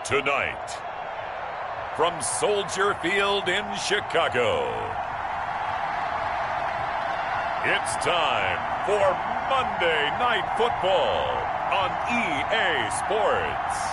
Tonight, from Soldier Field in Chicago, it's time for Monday Night Football on EA Sports.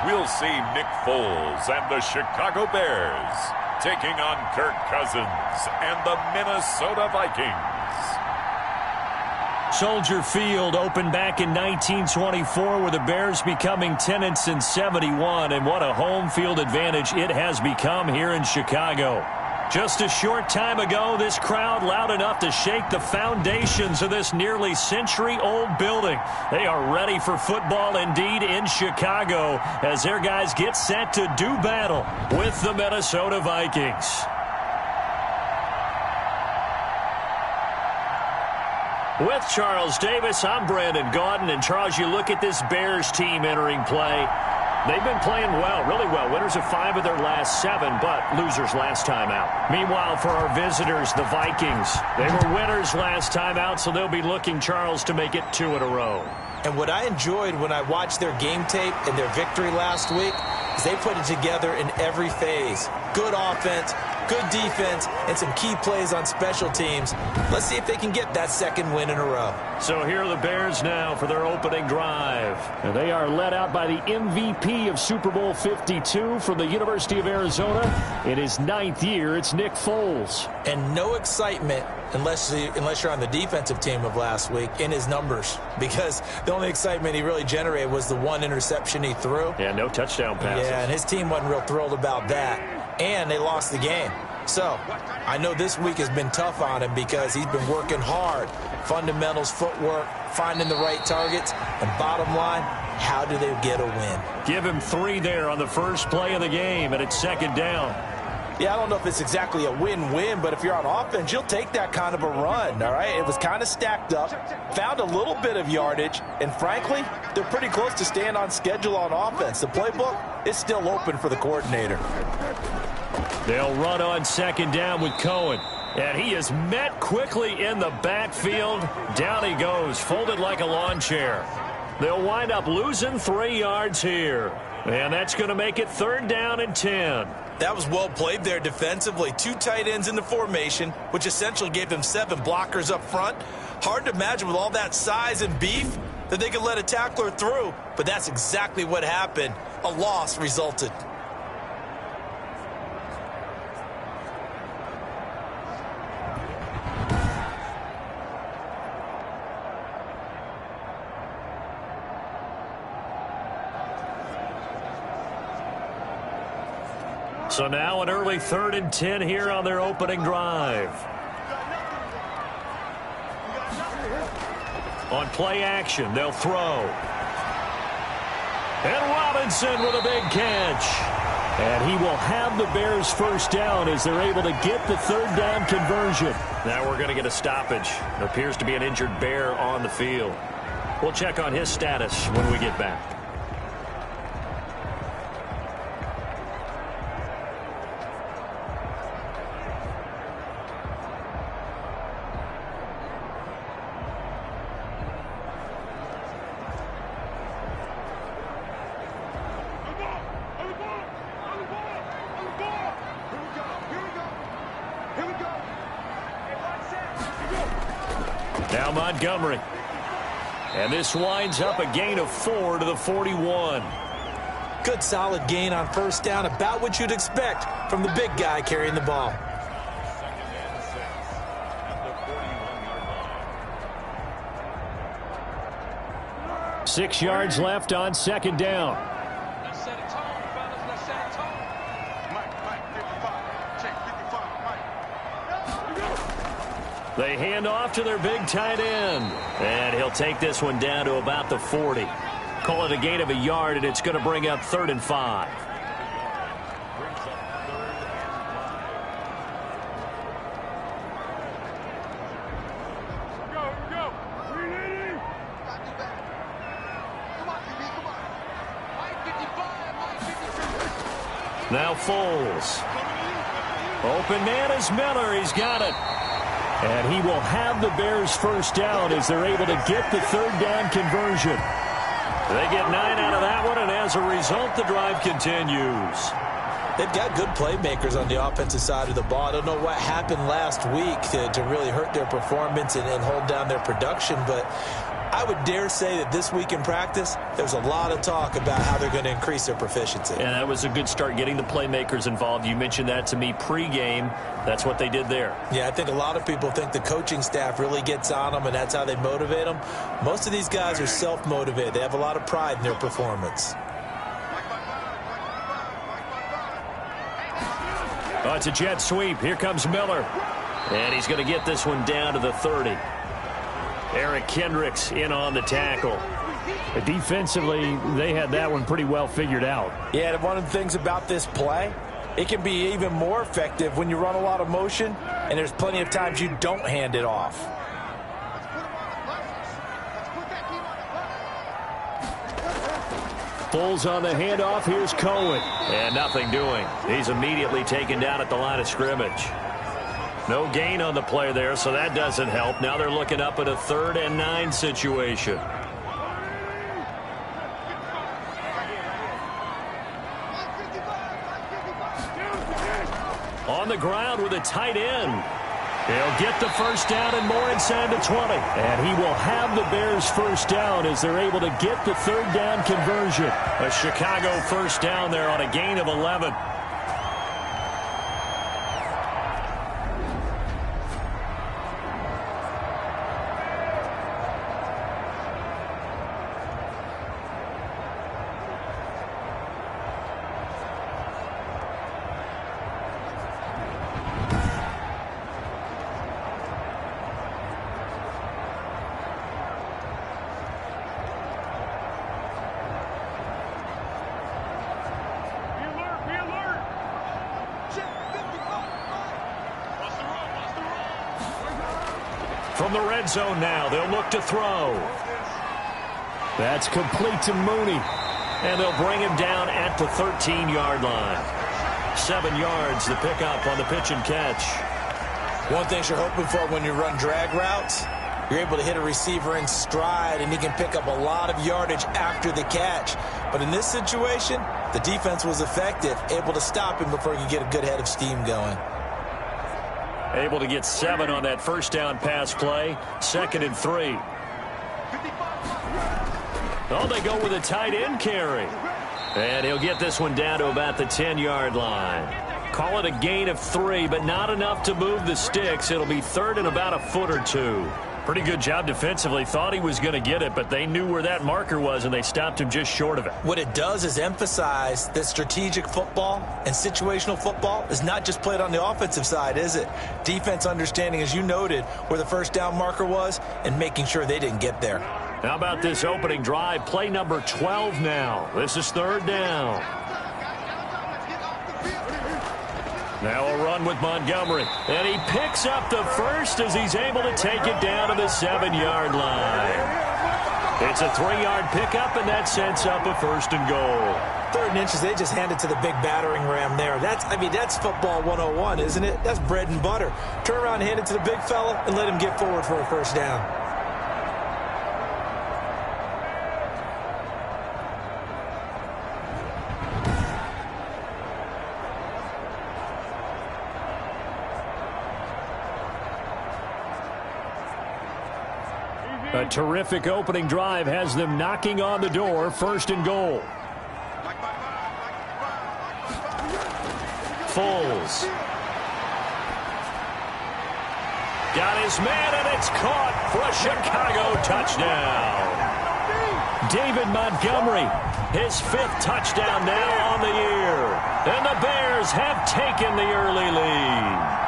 We'll see Nick Foles and the Chicago Bears taking on Kirk Cousins and the Minnesota Vikings. Soldier Field opened back in 1924 with the Bears becoming 10-71, and what a home field advantage it has become here in Chicago. Just a short time ago, this crowd loud enough to shake the foundations of this nearly century-old building. They are ready for football indeed in Chicago as their guys get set to do battle with the Minnesota Vikings. With Charles Davis, I'm Brandon Gaudin. And Charles, you look at this Bears team entering play. They've been playing well, really well. Winners of 5 of their last 7, but losers last time out. Meanwhile, for our visitors, the Vikings, they were winners last time out, so they'll be looking, Charles, to make it 2 in a row. And what I enjoyed when I watched their game tape and their victory last week is they put it together in every phase. Good offense, good defense, and some key plays on special teams. Let's see if they can get that 2nd win in a row. So here are the Bears now for their opening drive. And they are led out by the MVP of Super Bowl 52 from the University of Arizona. In his 9th year, it's Nick Foles. And no excitement unless you're on the defensive team of last week in his numbers, because the only excitement he really generated was the 1 interception he threw. Yeah, no touchdown passes. Yeah, and his team wasn't real thrilled about that. And they lost the game. So I know this week has been tough on him because he's been working hard. Fundamentals, footwork, finding the right targets. And bottom line, how do they get a win? Give him 3 there on the first play of the game, and it's 2nd down. Yeah, I don't know if it's exactly a win-win, but if you're on offense, you'll take that kind of a run, all right? It was kind of stacked up, found a little bit of yardage, and frankly, they're pretty close to staying on schedule on offense. The playbook is still open for the coordinator. They'll run on 2nd down with Cohen. And he is met quickly in the backfield. Down he goes, folded like a lawn chair. They'll wind up losing 3 yards here. And that's going to make it 3rd down and 10. That was well played there defensively. 2 tight ends in the formation, which essentially gave them 7 blockers up front. Hard to imagine with all that size and beef that they could let a tackler through, but that's exactly what happened. A loss resulted. So now an early 3rd and 10 here on their opening drive. On play action, they'll throw. And Robinson with a big catch. And he will have the Bears' 1st down as they're able to get the 3rd down conversion. Now we're going to get a stoppage. There appears to be an injured Bear on the field. We'll check on his status when we get back. Now Montgomery. And this winds up a gain of 4 to the 41. Good solid gain on 1st down, about what you'd expect from the big guy carrying the ball. Six yards left on 2nd down. They hand off to their big tight end. And he'll take this one down to about the 40. Call it a gain of a yard, and it's going to bring up 3rd and 5. Now Foles. Open man is Miller. He's got it. And he will have the Bears first down as they're able to get the third down conversion. They get 9 out of that one, and as a result, the drive continues. They've got good playmakers on the offensive side of the ball. I don't know what happened last week to really hurt their performance and hold down their production, but I would dare say that this week in practice, there's a lot of talk about how they're going to increase their proficiency. And that was a good start, getting the playmakers involved. You mentioned that to me pregame. That's what they did there. Yeah, I think a lot of people think the coaching staff really gets on them, and that's how they motivate them. Most of these guys are self-motivated. They have a lot of pride in their performance. Oh, it's a jet sweep. Here comes Miller. And he's going to get this one down to the 30. Eric Kendricks in on the tackle. Defensively, they had that one pretty well figured out. Yeah, and one of the things about this play, it can be even more effective when you run a lot of motion, and there's plenty of times you don't hand it off. Foles on the handoff. Here's Cohen. And nothing doing. He's immediately taken down at the line of scrimmage. No gain on the play there, so that doesn't help. Now they're looking up at a 3rd and 9 situation. On the ground with a tight end. He'll get the first down and more inside the 20. And he will have the Bears first down as they're able to get the third down conversion. A Chicago first down there on a gain of 11. From the red zone now, they'll look to throw. That's complete to Mooney. And they'll bring him down at the 13-yard line. 7 yards, the pickup on the pitch and catch. One thing you're hoping for when you run drag routes, you're able to hit a receiver in stride, and he can pick up a lot of yardage after the catch. But in this situation, the defense was effective, able to stop him before he could get a good head of steam going. Able to get 7 on that first down pass play. 2nd and 3. Oh, they go with a tight end carry. And he'll get this one down to about the 10-yard line. Call it a gain of 3, but not enough to move the sticks. It'll be 3rd and about a foot or 2. Pretty good job defensively. Thought he was going to get it, but they knew where that marker was, and they stopped him just short of it. What it does is emphasize that strategic football and situational football is not just played on the offensive side, is it? Defense understanding, as you noted, where the first down marker was and making sure they didn't get there. How about this opening drive? Play number 12 now. This is 3rd down. Now a run with Montgomery. And he picks up the first as he's able to take it down to the 7-yard line. It's a 3-yard pickup, and that sets up a 1st and goal. 3rd and inches, they just handed to the big battering ram there. That's football 101, isn't it? That's bread and butter. Turn around, hand it to the big fella, and let him get forward for a first down. A terrific opening drive has them knocking on the door. 1st and goal. Foles. Got his man, and it's caught for a Chicago touchdown. David Montgomery, his 5th touchdown now on the year. And the Bears have taken the early lead.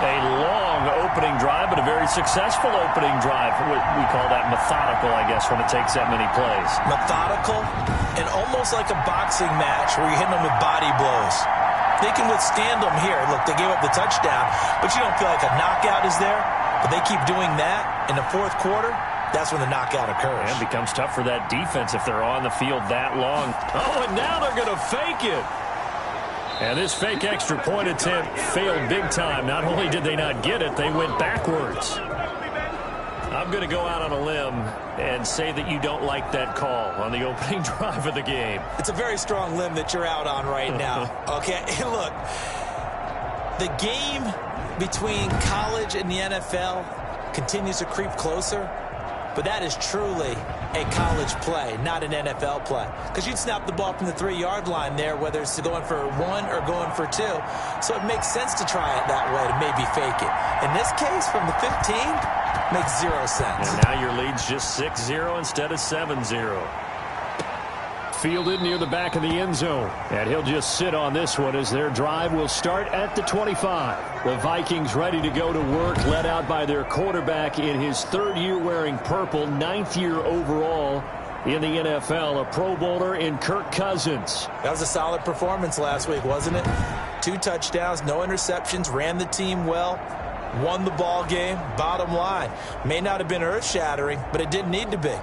A long opening drive, but a very successful opening drive. We call that methodical, I guess, when it takes that many plays. Methodical and almost like a boxing match where you're hitting them with body blows. They can withstand them here. Look, they gave up the touchdown, but you don't feel like a knockout is there. But they keep doing that in the 4th quarter. That's when the knockout occurs. And it becomes tough for that defense if they're on the field that long. Oh, and now they're going to fake it. And this fake extra point attempt failed big time. Not only did they not get it, they went backwards. I'm going to go out on a limb and say that you don't like that call on the opening drive of the game. It's a very strong limb that you're out on right now. Okay, look, the game between college and the NFL continues to creep closer, but that is truly a college play, not an NFL play. Because you'd snap the ball from the 3-yard line there, whether it's going for 1 or going for 2. So it makes sense to try it that way to maybe fake it. In this case, from the 15, makes 0 sense. And now your lead's just 6-0 instead of 7-0. Fielded near the back of the end zone. And he'll just sit on this one as their drive will start at the 25. The Vikings ready to go to work, led out by their quarterback in his 3rd year wearing purple, 9th year overall in the NFL, a Pro Bowler in Kirk Cousins. That was a solid performance last week, wasn't it? 2 touchdowns, no interceptions, ran the team well, won the ball game. Bottom line, may not have been earth-shattering, but it didn't need to be.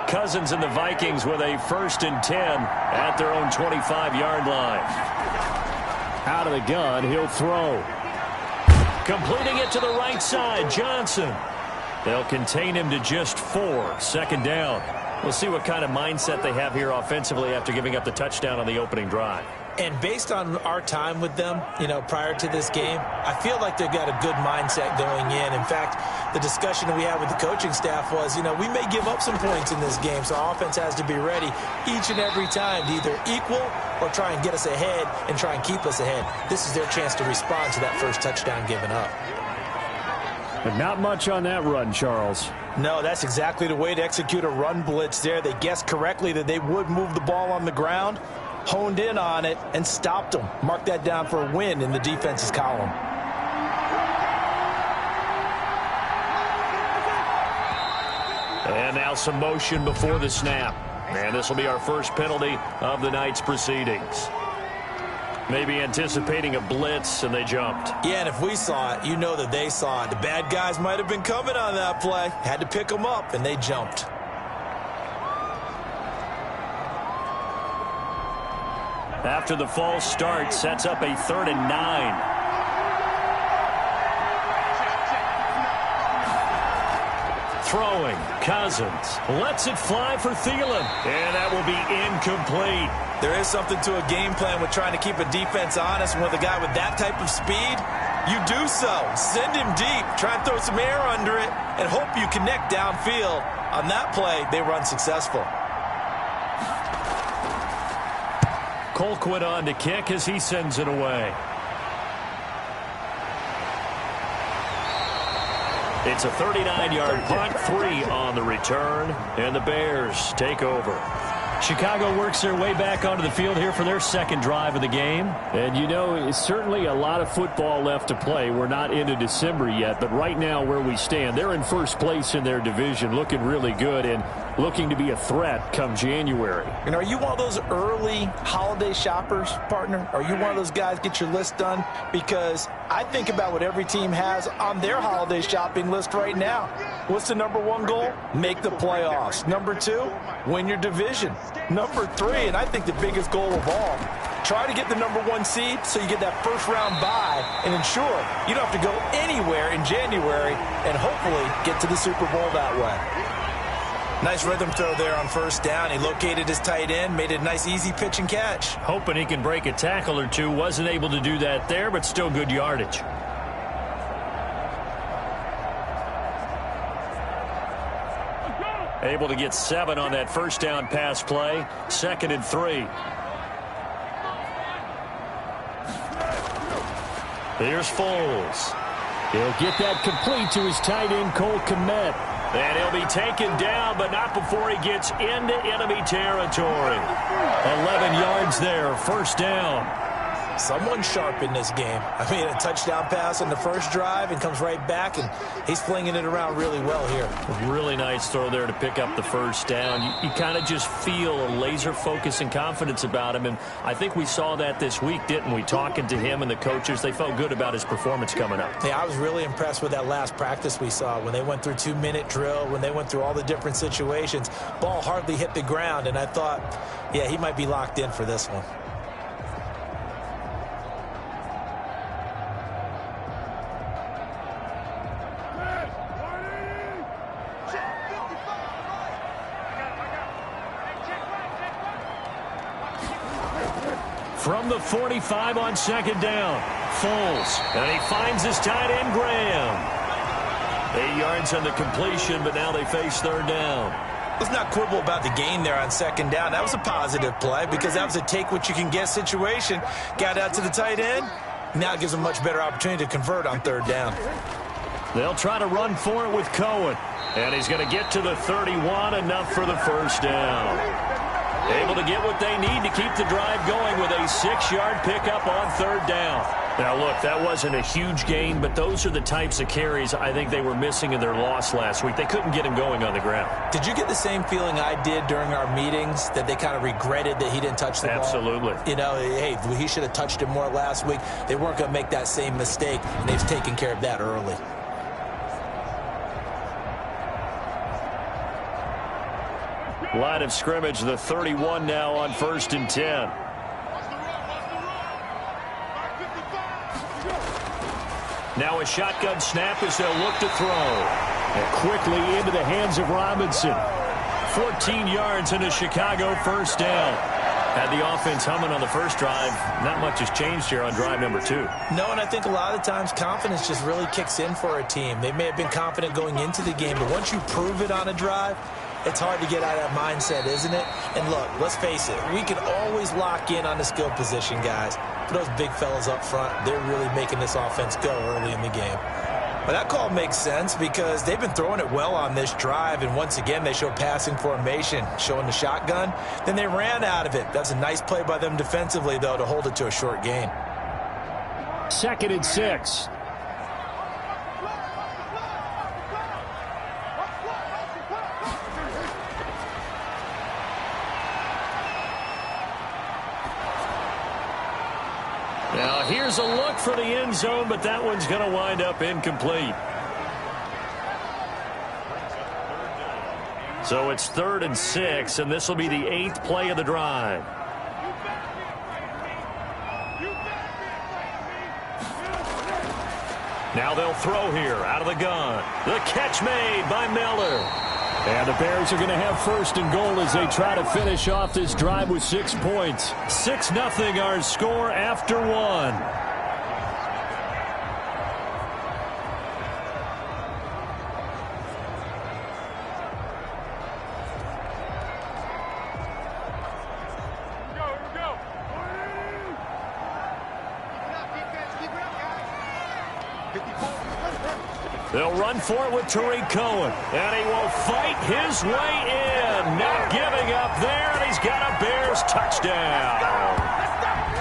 Cousins and the Vikings with a 1st and 10 at their own 25-yard line. Out of the gun, he'll throw. Completing it to the right side, Johnson. They'll contain him to just 4, 2nd down. We'll see what kind of mindset they have here offensively after giving up the touchdown on the opening drive. And based on our time with them, prior to this game, I feel like they've got a good mindset going in. In fact, the discussion that we had with the coaching staff was, we may give up some points in this game, so our offense has to be ready each and every time to either equal or try and get us ahead and try and keep us ahead. This is their chance to respond to that first touchdown given up. But not much on that run, Charles. No, that's exactly the way to execute a run blitz there. They guessed correctly that they would move the ball on the ground, honed in on it, and stopped them. Mark that down for a win in the defense's column. And now some motion before the snap. And this will be our first penalty of the night's proceedings. Maybe anticipating a blitz, and they jumped. Yeah, and if we saw it, you know that they saw it. The bad guys might have been coming on that play. Had to pick them up, and they jumped. After the false start, sets up a 3rd and 9. Throwing, Cousins lets it fly for Thielen, and that will be incomplete. There is something to a game plan with trying to keep a defense honest. And with a guy with that type of speed, you do so. Send him deep, try and throw some air under it, and hope you connect downfield. On that play, they run successful. Colquitt on to kick as he sends it away. It's a 39-yard punt, 3 on the return, and the Bears take over. Chicago works their way back onto the field here for their 2nd drive of the game. And it's certainly a lot of football left to play. We're not into December yet, but right now where we stand, they're in 1st place in their division, looking really good and looking to be a threat come January. And are you one of those early holiday shoppers, partner? Are you one of those guys get your list done? Because I think about what every team has on their holiday shopping list right now. What's the number 1 goal? Make the playoffs. Number 2, win your division. Number 3, and I think the biggest goal of all, try to get the number 1 seed so you get that first-round bye and ensure you don't have to go anywhere in January and hopefully get to the Super Bowl that way. Nice rhythm throw there on 1st down. He located his tight end, made it a nice easy pitch and catch. Hoping he can break a tackle or two. Wasn't able to do that there, but still good yardage. Able to get 7 on that 1st down pass play. 2nd and 3. Here's Foles. He'll get that complete to his tight end, Cole Kmet. And he'll be taken down, but not before he gets into enemy territory. 11 yards there, 1st down. Someone sharp in this game. I mean, a touchdown pass on the first drive and comes right back, and he's flinging it around really well here. A really nice throw there to pick up the first down. You kind of just feel a laser focus and confidence about him, and I think we saw that this week, didn't we? Talking to him and the coaches, they felt good about his performance coming up. Yeah, I was really impressed with that last practice we saw when they went through 2-minute drill, when they went through all the different situations. Ball hardly hit the ground, and I thought, yeah, he might be locked in for this one. From the 45 on second down, Foles, and he finds his tight end, Graham. 8 yards on the completion, but now they face third down. Let's not quibble about the gain there on second down. That was a positive play because that was a take-what-you-can-get situation. Got out to the tight end. Now it gives them a much better opportunity to convert on third down. They'll try to run for it with Cohen, and he's going to get to the 31, enough for the first down. Able to get what they need to keep the drive going with a 6-yard pickup on third down. Now, look, that wasn't a huge gain, but those are the types of carries I think they were missing in their loss last week. They couldn't get him going on the ground. Did you get the same feeling I did during our meetings, that they kind of regretted that he didn't touch the ball? Absolutely. You know, hey, he should have touched it more last week. They weren't going to make that same mistake, and they've taken care of that early. Line of scrimmage, the 31 now on 1st and 10. Now a shotgun snap as they'll look to throw. And quickly into the hands of Robinson. 14 yards and a Chicago first down. Had the offense humming on the first drive. Not much has changed here on drive number 2. No, and I think a lot of times confidence just really kicks in for a team. They may have been confident going into the game, but once you prove it on a drive, it's hard to get out of that mindset, isn't it? And look, let's face it, we can always lock in on the skill position, guys. But those big fellas up front, they're really making this offense go early in the game. But that call makes sense because they've been throwing it well on this drive, and once again, they show passing formation, showing the shotgun. Then they ran out of it. That's a nice play by them defensively, though, to hold it to a short gain. 2nd and 6. Now here's a look for the end zone, but that one's going to wind up incomplete. So it's 3rd and 6, and this will be the 8th play of the drive. Now they'll throw here out of the gun. The catch made by Miller. And the Bears are going to have 1st and goal as they try to finish off this drive with 6 points. 6-0 our score after 1. They'll run for it with Tariq Cohen, and he will fight his way in. Not giving up there, and he's got a Bears touchdown.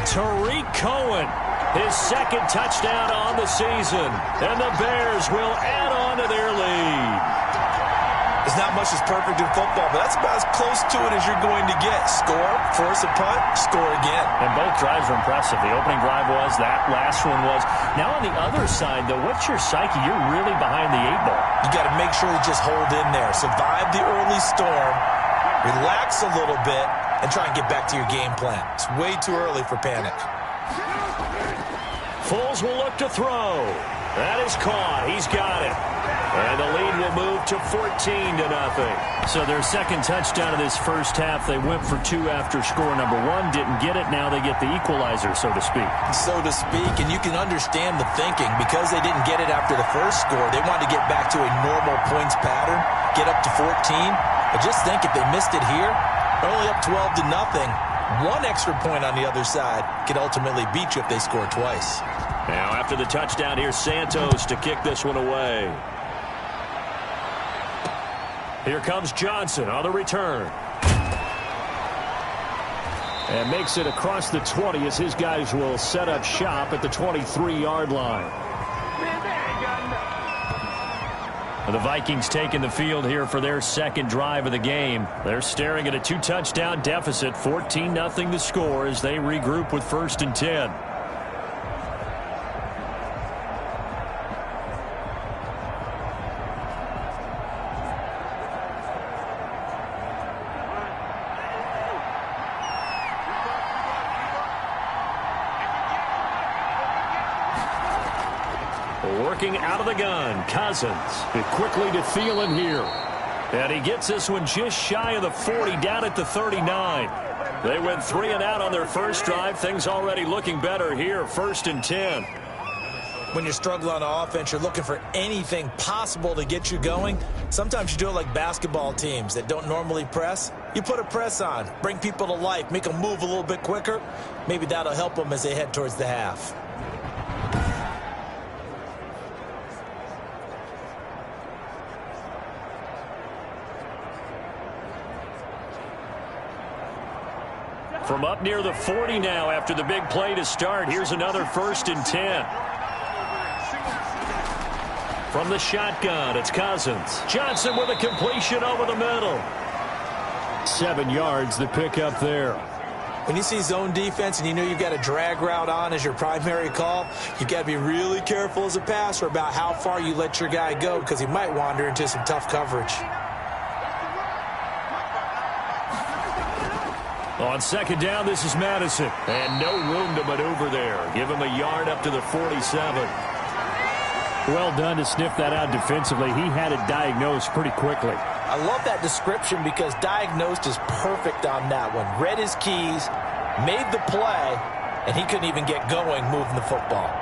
Tariq Cohen, his 2nd touchdown on the season, and the Bears will add on to their lead. There's not much that's perfect in football, but that's about as close to it as you're going to get. Score, force a punt, score again. And both drives were impressive. The opening drive was, that last one was. Now on the other side, though, what's your psyche? You're really behind the 8 ball. You got to make sure you just hold in there. Survive the early storm, relax a little bit, and try and get back to your game plan. It's way too early for panic. Foles will look to throw. That is caught. He's got it. And the lead will move to 14-0. So their 2nd touchdown of this first half. They went for 2 after score number 1. Didn't get it. Now they get the equalizer, so to speak. So to speak, and you can understand the thinking. Because they didn't get it after the first score, they wanted to get back to a normal points pattern, get up to 14. But just think, if they missed it here, only up 12-0. 1 extra point on the other side could ultimately beat you if they score twice. Now after the touchdown, here's Santos to kick this one away. Here comes Johnson on the return. And makes it across the 20 as his guys will set up shop at the 23-yard line. The Vikings taking the field here for their second drive of the game. They're staring at a 2-touchdown deficit, 14-0 the score as they regroup with 1st and 10. Working out of the gun, Cousins. It quickly to Thielen here. And he gets this one just shy of the 40, down at the 39. They went 3 and out on their first drive. Things already looking better here, 1st and 10. When you're struggling on offense, you're looking for anything possible to get you going. Sometimes you do it like basketball teams that don't normally press. You put a press on, bring people to life, make them move a little bit quicker. Maybe that'll help them as they head towards the half. From up near the 40 now after the big play to start. Here's another 1st and 10. From the shotgun, it's Cousins. Johnson with a completion over the middle. 7 yards the pick up there. When you see zone defense and you know you've got a drag route on as your primary call, you've got to be really careful as a passer about how far you let your guy go because he might wander into some tough coverage. On 2nd down, this is Madison. And no room to maneuver there. Give him a yard up to the 47. Well done to sniff that out defensively. He had it diagnosed pretty quickly. I love that description because diagnosed is perfect on that one. Read his keys, made the play, and he couldn't even get going moving the football.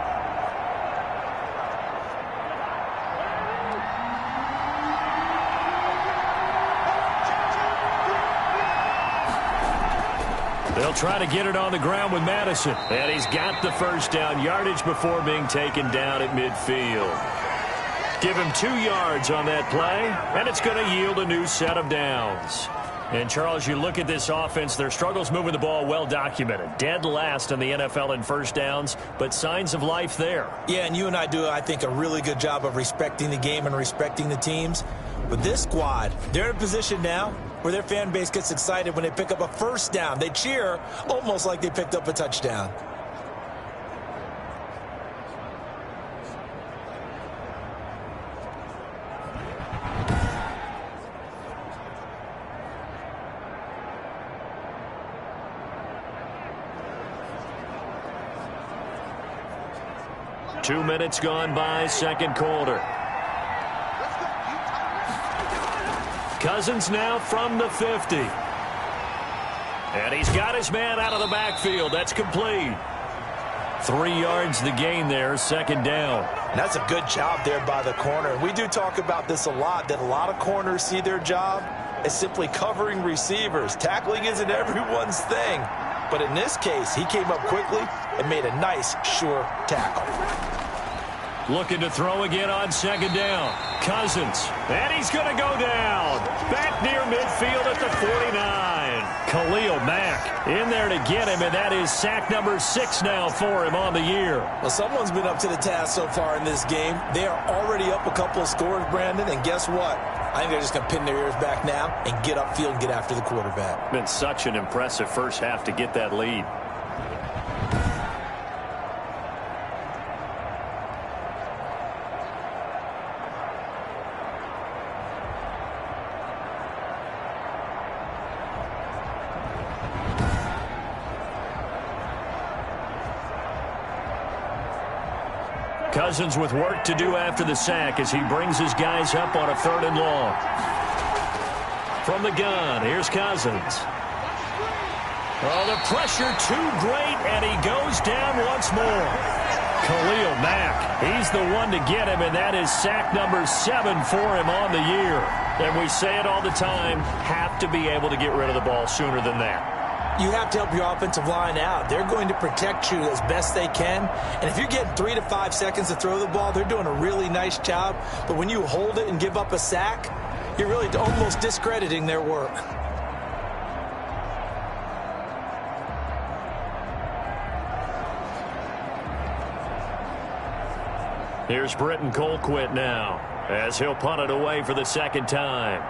They'll try to get it on the ground with Madison. And he's got the first down yardage before being taken down at midfield. Give him 2 yards on that play, and it's going to yield a new set of downs. And, Charles, you look at this offense, their struggles moving the ball well documented. Dead last in the NFL in first downs, but signs of life there. Yeah, and you and I do, I think, a really good job of respecting the game and respecting the teams. But this squad, they're in a position now where their fan base gets excited when they pick up a first down. They cheer almost like they picked up a touchdown. Two minutes gone by, second quarter. Cousins now from the 50. And he's got his man out of the backfield. That's complete. 3 yards the gain there, second down. And that's a good job there by the corner. We do talk about this a lot, that a lot of corners see their job as simply covering receivers. Tackling isn't everyone's thing. But in this case, he came up quickly and made a nice, sure tackle. Looking to throw again on second down. Cousins. And he's going to go down. Back near midfield at the 49. Khalil Mack in there to get him, and that is sack number 6 now for him on the year. Well, someone's been up to the task so far in this game. They are already up a couple of scores, Brandon, and guess what? I think they're just going to pin their ears back now and get upfield and get after the quarterback. Been such an impressive first half to get that lead. Cousins with work to do after the sack as he brings his guys up on a 3rd and long. From the gun, here's Cousins. Oh, the pressure too great, and he goes down once more. Khalil Mack, he's the one to get him, and that is sack number 7 for him on the year. And we say it all the time, have to be able to get rid of the ball sooner than that. You have to help your offensive line out. They're going to protect you as best they can. And if you're getting 3 to 5 seconds to throw the ball, they're doing a really nice job. But when you hold it and give up a sack, you're really almost discrediting their work. Here's Britton Colquitt now, as he'll punt it away for the second time.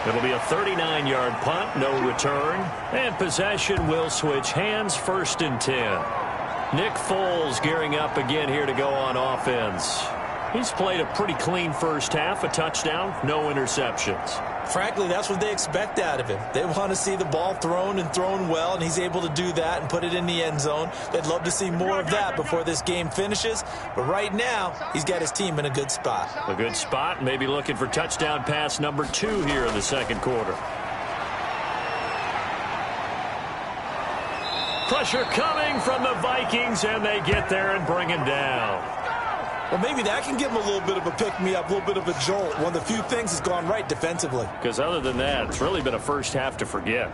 It'll be a 39-yard punt, no return. And possession will switch hands, 1st and 10. Nick Foles gearing up again here to go on offense. He's played a pretty clean first half, a touchdown, no interceptions. Frankly, that's what they expect out of him. They want to see the ball thrown and thrown well, and he's able to do that and put it in the end zone. They'd love to see more of that before this game finishes. But right now, he's got his team in a good spot. A good spot, maybe looking for touchdown pass number 2 here in the second quarter. Pressure coming from the Vikings, and they get there and bring him down. Well, maybe that can give him a little bit of a pick-me-up, a little bit of a jolt. One of the few things has gone right defensively. Because other than that, it's really been a first half to forget.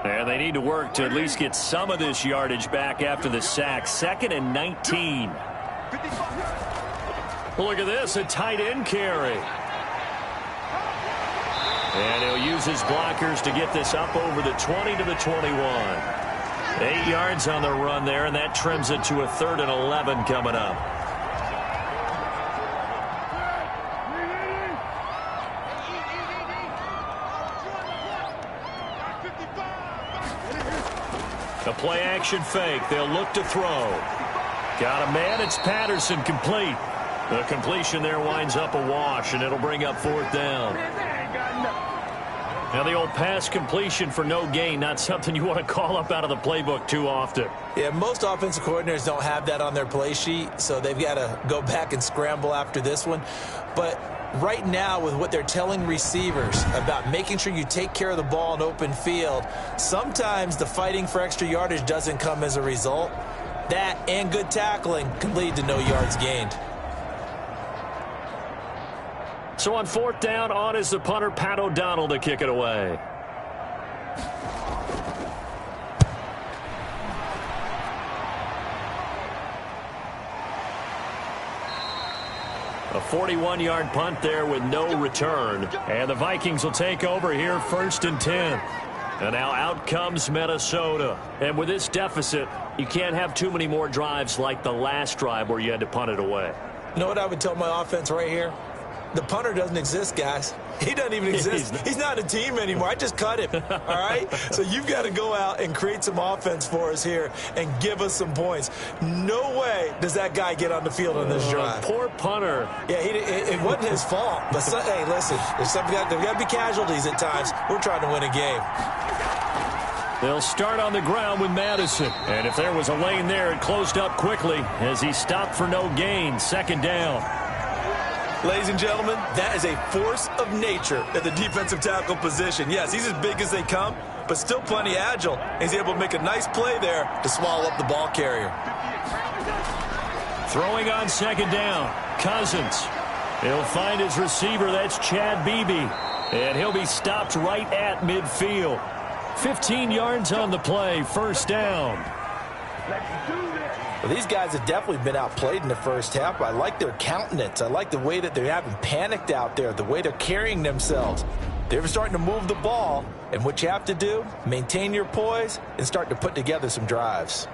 And they need to work to at least get some of this yardage back after the sack. 2nd and 19. Look at this, a tight end carry. And he'll use his blockers to get this up over the 20 to the 21. 8 yards on the run there, and that trims it to a 3rd and 11 coming up. A play-action fake. They'll look to throw. Got a man. It's Patterson, complete. The completion there winds up a wash, and it'll bring up 4th down. Now the old pass completion for no gain, not something you want to call up out of the playbook too often. Yeah, most offensive coordinators don't have that on their play sheet, so they've got to go back and scramble after this one. But right now, with what they're telling receivers about making sure you take care of the ball in open field, sometimes the fighting for extra yardage doesn't come as a result. That and good tackling can lead to no yards gained. So on 4th down, on is the punter, Pat O'Donnell, to kick it away. A 41-yard punt there with no return. And the Vikings will take over here, 1st and 10. And now out comes Minnesota. And with this deficit, you can't have too many more drives like the last drive where you had to punt it away. You know what I would tell my offense right here? The punter doesn't exist, guys. He doesn't even exist. He's not a team anymore. I just cut him, all right? So you've got to go out and create some offense for us here and give us some points. No way does that guy get on the field on this drive. Poor punter. Yeah, it wasn't his fault. But, hey, listen, there's got to be casualties at times. We're trying to win a game. They'll start on the ground with Madison. And if there was a lane there, it closed up quickly as he stopped for no gain. 2nd down. Ladies and gentlemen, that is a force of nature at the defensive tackle position. Yes, he's as big as they come, but still plenty agile. He's able to make a nice play there to swallow up the ball carrier. Throwing on 2nd down, Cousins. He'll find his receiver, that's Chad Beebe. And he'll be stopped right at midfield. 15 yards on the play, 1st down. Well, these guys have definitely been outplayed in the first half, but I like their countenance. I like the way that they haven't panicked out there, the way they're carrying themselves. They're starting to move the ball, and what you have to do, maintain your poise and start to put together some drives.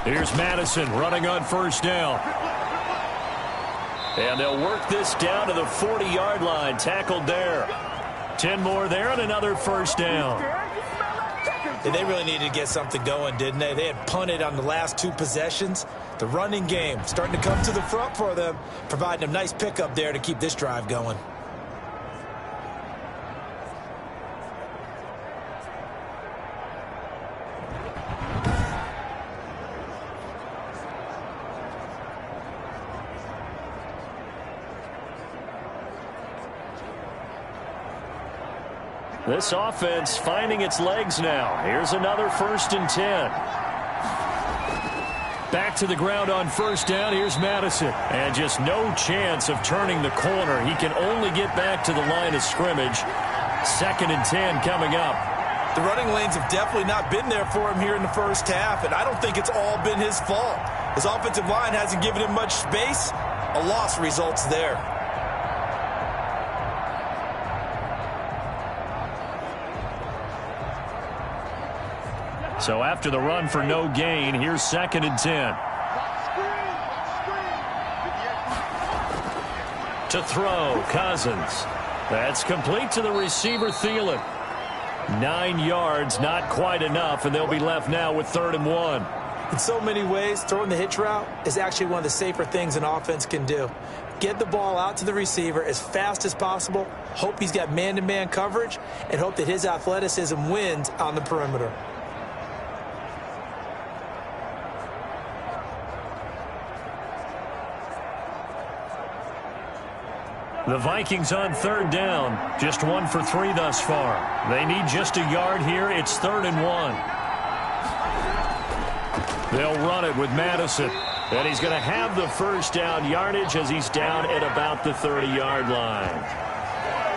Here's Madison running on 1st down. And they'll work this down to the 40-yard line. Tackled there. 10 more there and another 1st down. And they really needed to get something going, didn't they? They had punted on the last 2 possessions. The running game starting to come to the front for them, providing a nice pickup there to keep this drive going. This offense finding its legs now. Here's another 1st and 10. Back to the ground on 1st down. Here's Madison. And just no chance of turning the corner. He can only get back to the line of scrimmage. 2nd and 10 coming up. The running lanes have definitely not been there for him here in the first half, and I don't think it's all been his fault. His offensive line hasn't given him much space. A loss results there. So after the run for no gain, here's 2nd and 10. To throw, Cousins. That's complete to the receiver, Thielen. 9 yards, not quite enough, and they'll be left now with 3rd and 1. In so many ways, throwing the hitch route is actually one of the safer things an offense can do. Get the ball out to the receiver as fast as possible, hope he's got man-to-man coverage, and hope that his athleticism wins on the perimeter. The Vikings on 3rd down. Just 1 for 3 thus far. They need just a yard here. It's 3rd and 1. They'll run it with Madison. And he's going to have the 1st down yardage as he's down at about the 30-yard line.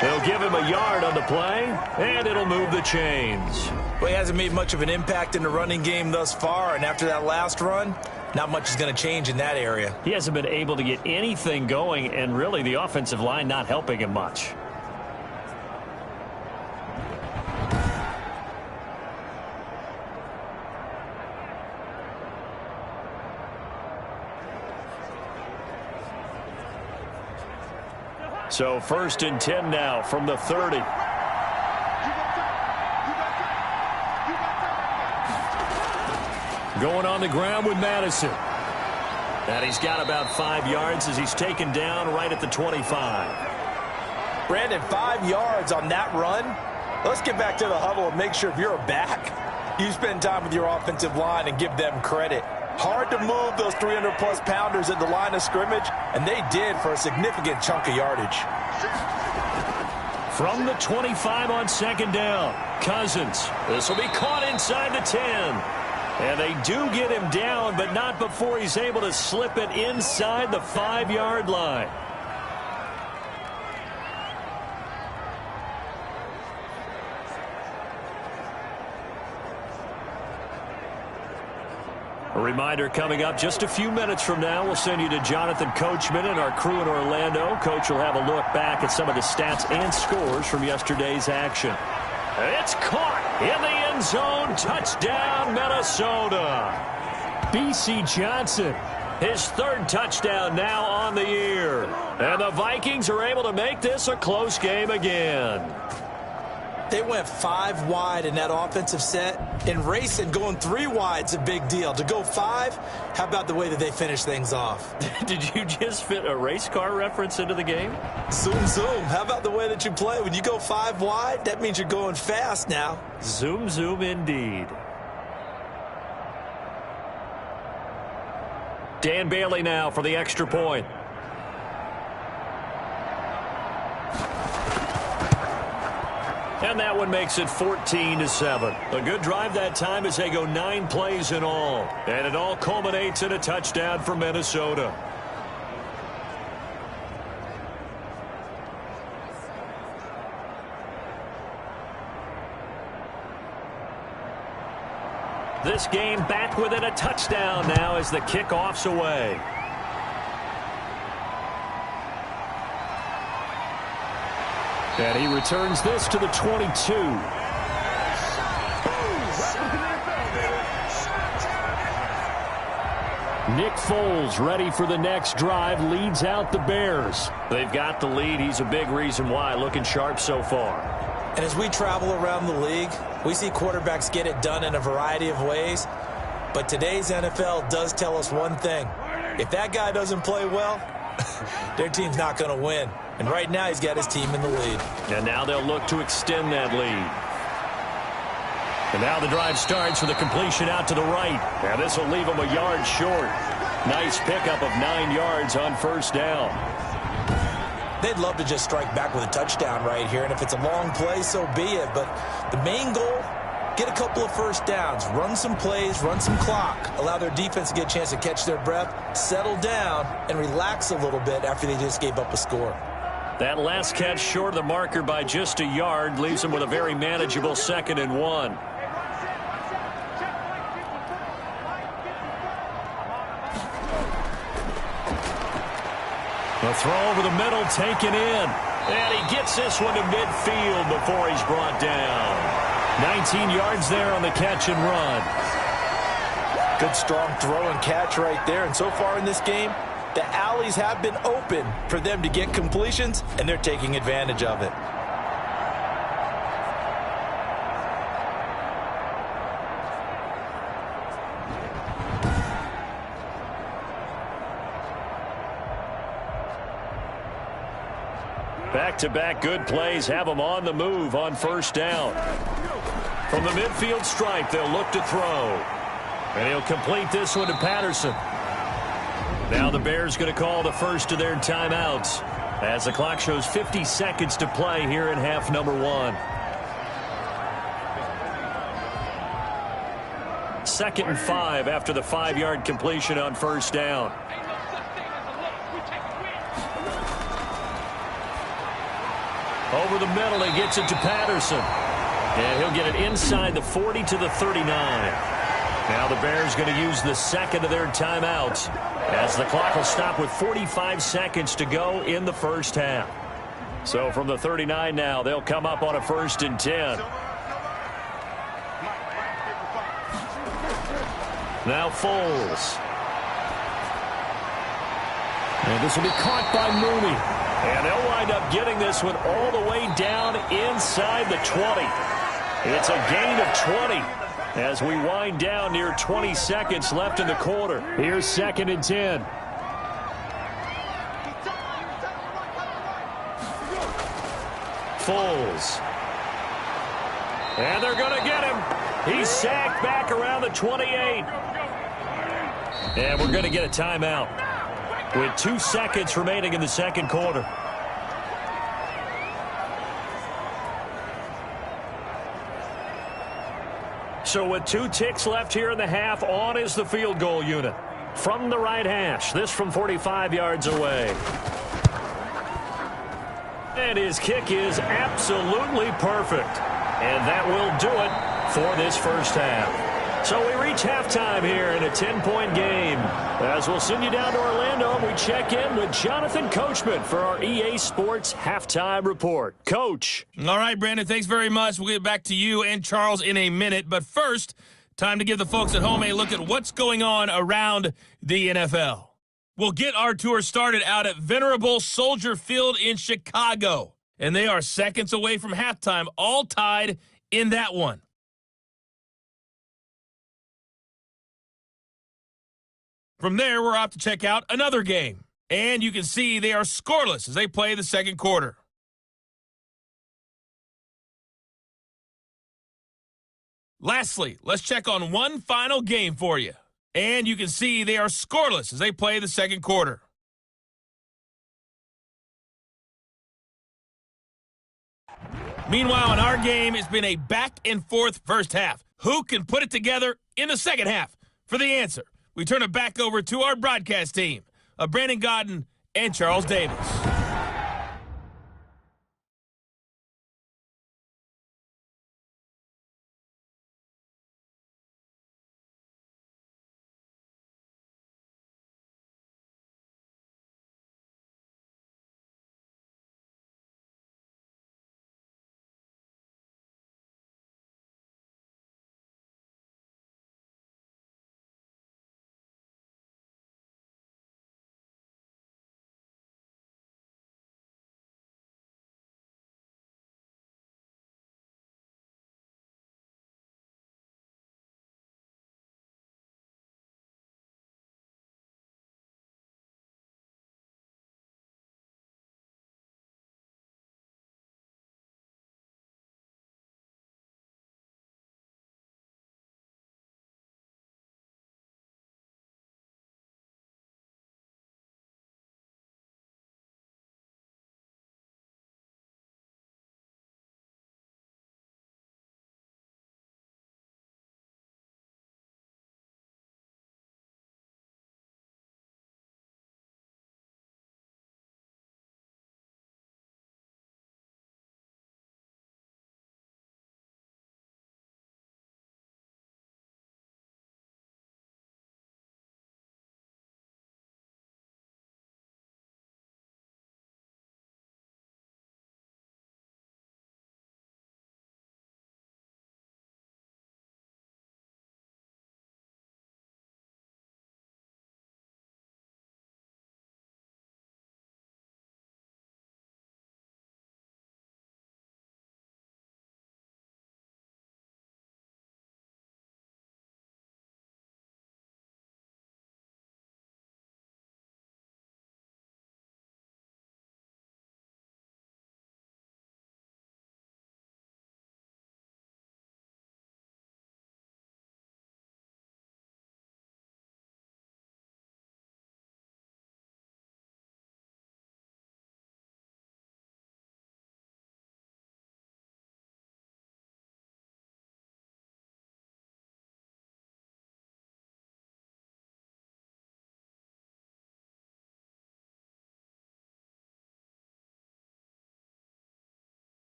They'll give him a yard on the play, and it'll move the chains. Well, he hasn't made much of an impact in the running game thus far, and after that last run, not much is going to change in that area. He hasn't been able to get anything going, and really the offensive line not helping him much. So 1st and 10 now from the 30. Going on the ground with Madison. And he's got about 5 yards as he's taken down right at the 25. Brandon, 5 yards on that run. Let's get back to the huddle and make sure if you're a back, you spend time with your offensive line and give them credit. Hard to move those 300-plus pounders at the line of scrimmage, and they did for a significant chunk of yardage. From the 25 on 2nd down, Cousins. This will be caught inside the 10. And they do get him down, but not before he's able to slip it inside the 5-yard line. A reminder coming up just a few minutes from now. We'll send you to Jonathan Coachman and our crew in Orlando. Coach will have a look back at some of the stats and scores from yesterday's action. It's caught in the end zone. Touchdown, Minnesota. B.C. Johnson, his 3rd touchdown now on the year. And the Vikings are able to make this a close game again. They went 5 wide in that offensive set, and racing going 3 wide is a big deal. To go 5, how about the way that they finish things off? Did you just fit a race car reference into the game? Zoom, zoom. How about the way that you play? When you go 5 wide, that means you're going fast now. Zoom, zoom indeed. Dan Bailey now for the extra point. And that one makes it 14-7. A good drive that time as they go 9 plays in all. And it all culminates in a touchdown for Minnesota. This game back within a touchdown now as the kickoff's away. And he returns this to the 22. Nick Foles ready for the next drive, leads out the Bears. They've got the lead. He's a big reason why, looking sharp so far. And as we travel around the league, we see quarterbacks get it done in a variety of ways. But today's NFL does tell us one thing. If that guy doesn't play well, their team's not going to win. And right now he's got his team in the lead. And now they'll look to extend that lead. And now the drive starts with a completion out to the right. And this will leave him a yard short. Nice pickup of 9 yards on 1st down. They'd love to just strike back with a touchdown right here, and if it's a long play, so be it. But the main goal, get a couple of first downs, run some plays, run some clock, allow their defense to get a chance to catch their breath, settle down, and relax a little bit after they just gave up a score. That last catch short of the marker by just a yard leaves them with a very manageable 2nd and 1. The throw over the middle taken in. And he gets this one to midfield before he's brought down. 19 yards there on the catch and run. Good strong throw and catch right there. And so far in this game, the alleys have been open for them to get completions, and they're taking advantage of it. Back-to-back good plays have them on the move on first down. From the midfield stripe, they'll look to throw. And he'll complete this one to Patterson. Now the Bears going to call the first of their timeouts as the clock shows 50 seconds to play here in half number 1. 2nd and 5 after the 5-yard completion on first down. Over the middle, he gets it to Patterson. And he'll get it inside the 40 to the 39. Now the Bears going to use the second of their timeouts as the clock will stop with 45 seconds to go in the first half. So from the 39 now, they'll come up on a 1st and 10. Now Foles. And this will be caught by Mooney. And they'll wind up getting this one all the way down inside the 20. It's a gain of 20 as we wind down near 20 seconds left in the quarter. Here's 2nd and 10. Foles. And they're going to get him. He's sacked back around the 28. And we're going to get a timeout with 2 seconds remaining in the second quarter. So with 2 ticks left here in the half, on is the field goal unit. From the right hash, this from 45 yards away. And his kick is absolutely perfect. And that will do it for this first half. So we reach halftime here in a 10-point game. As we'll send you down to Orlando, we check in with Jonathan Coachman for our EA Sports Halftime Report. Coach. All right, Brandon, thanks very much. We'll get back to you and Charles in a minute. But first, time to give the folks at home a look at what's going on around the NFL. We'll get our tour started out at Venerable Soldier Field in Chicago. And they are seconds away from halftime, all tied in that one. From there, we're off to check out another game. And you can see they are scoreless as they play the second quarter. Lastly, let's check on one final game for you. And you can see they are scoreless as they play the second quarter. Meanwhile, in our game, it's been a back-and-forth first half. Who can put it together in the second half? For the answer, we turn it back over to our broadcast team of Brandon Godden and Charles Davis.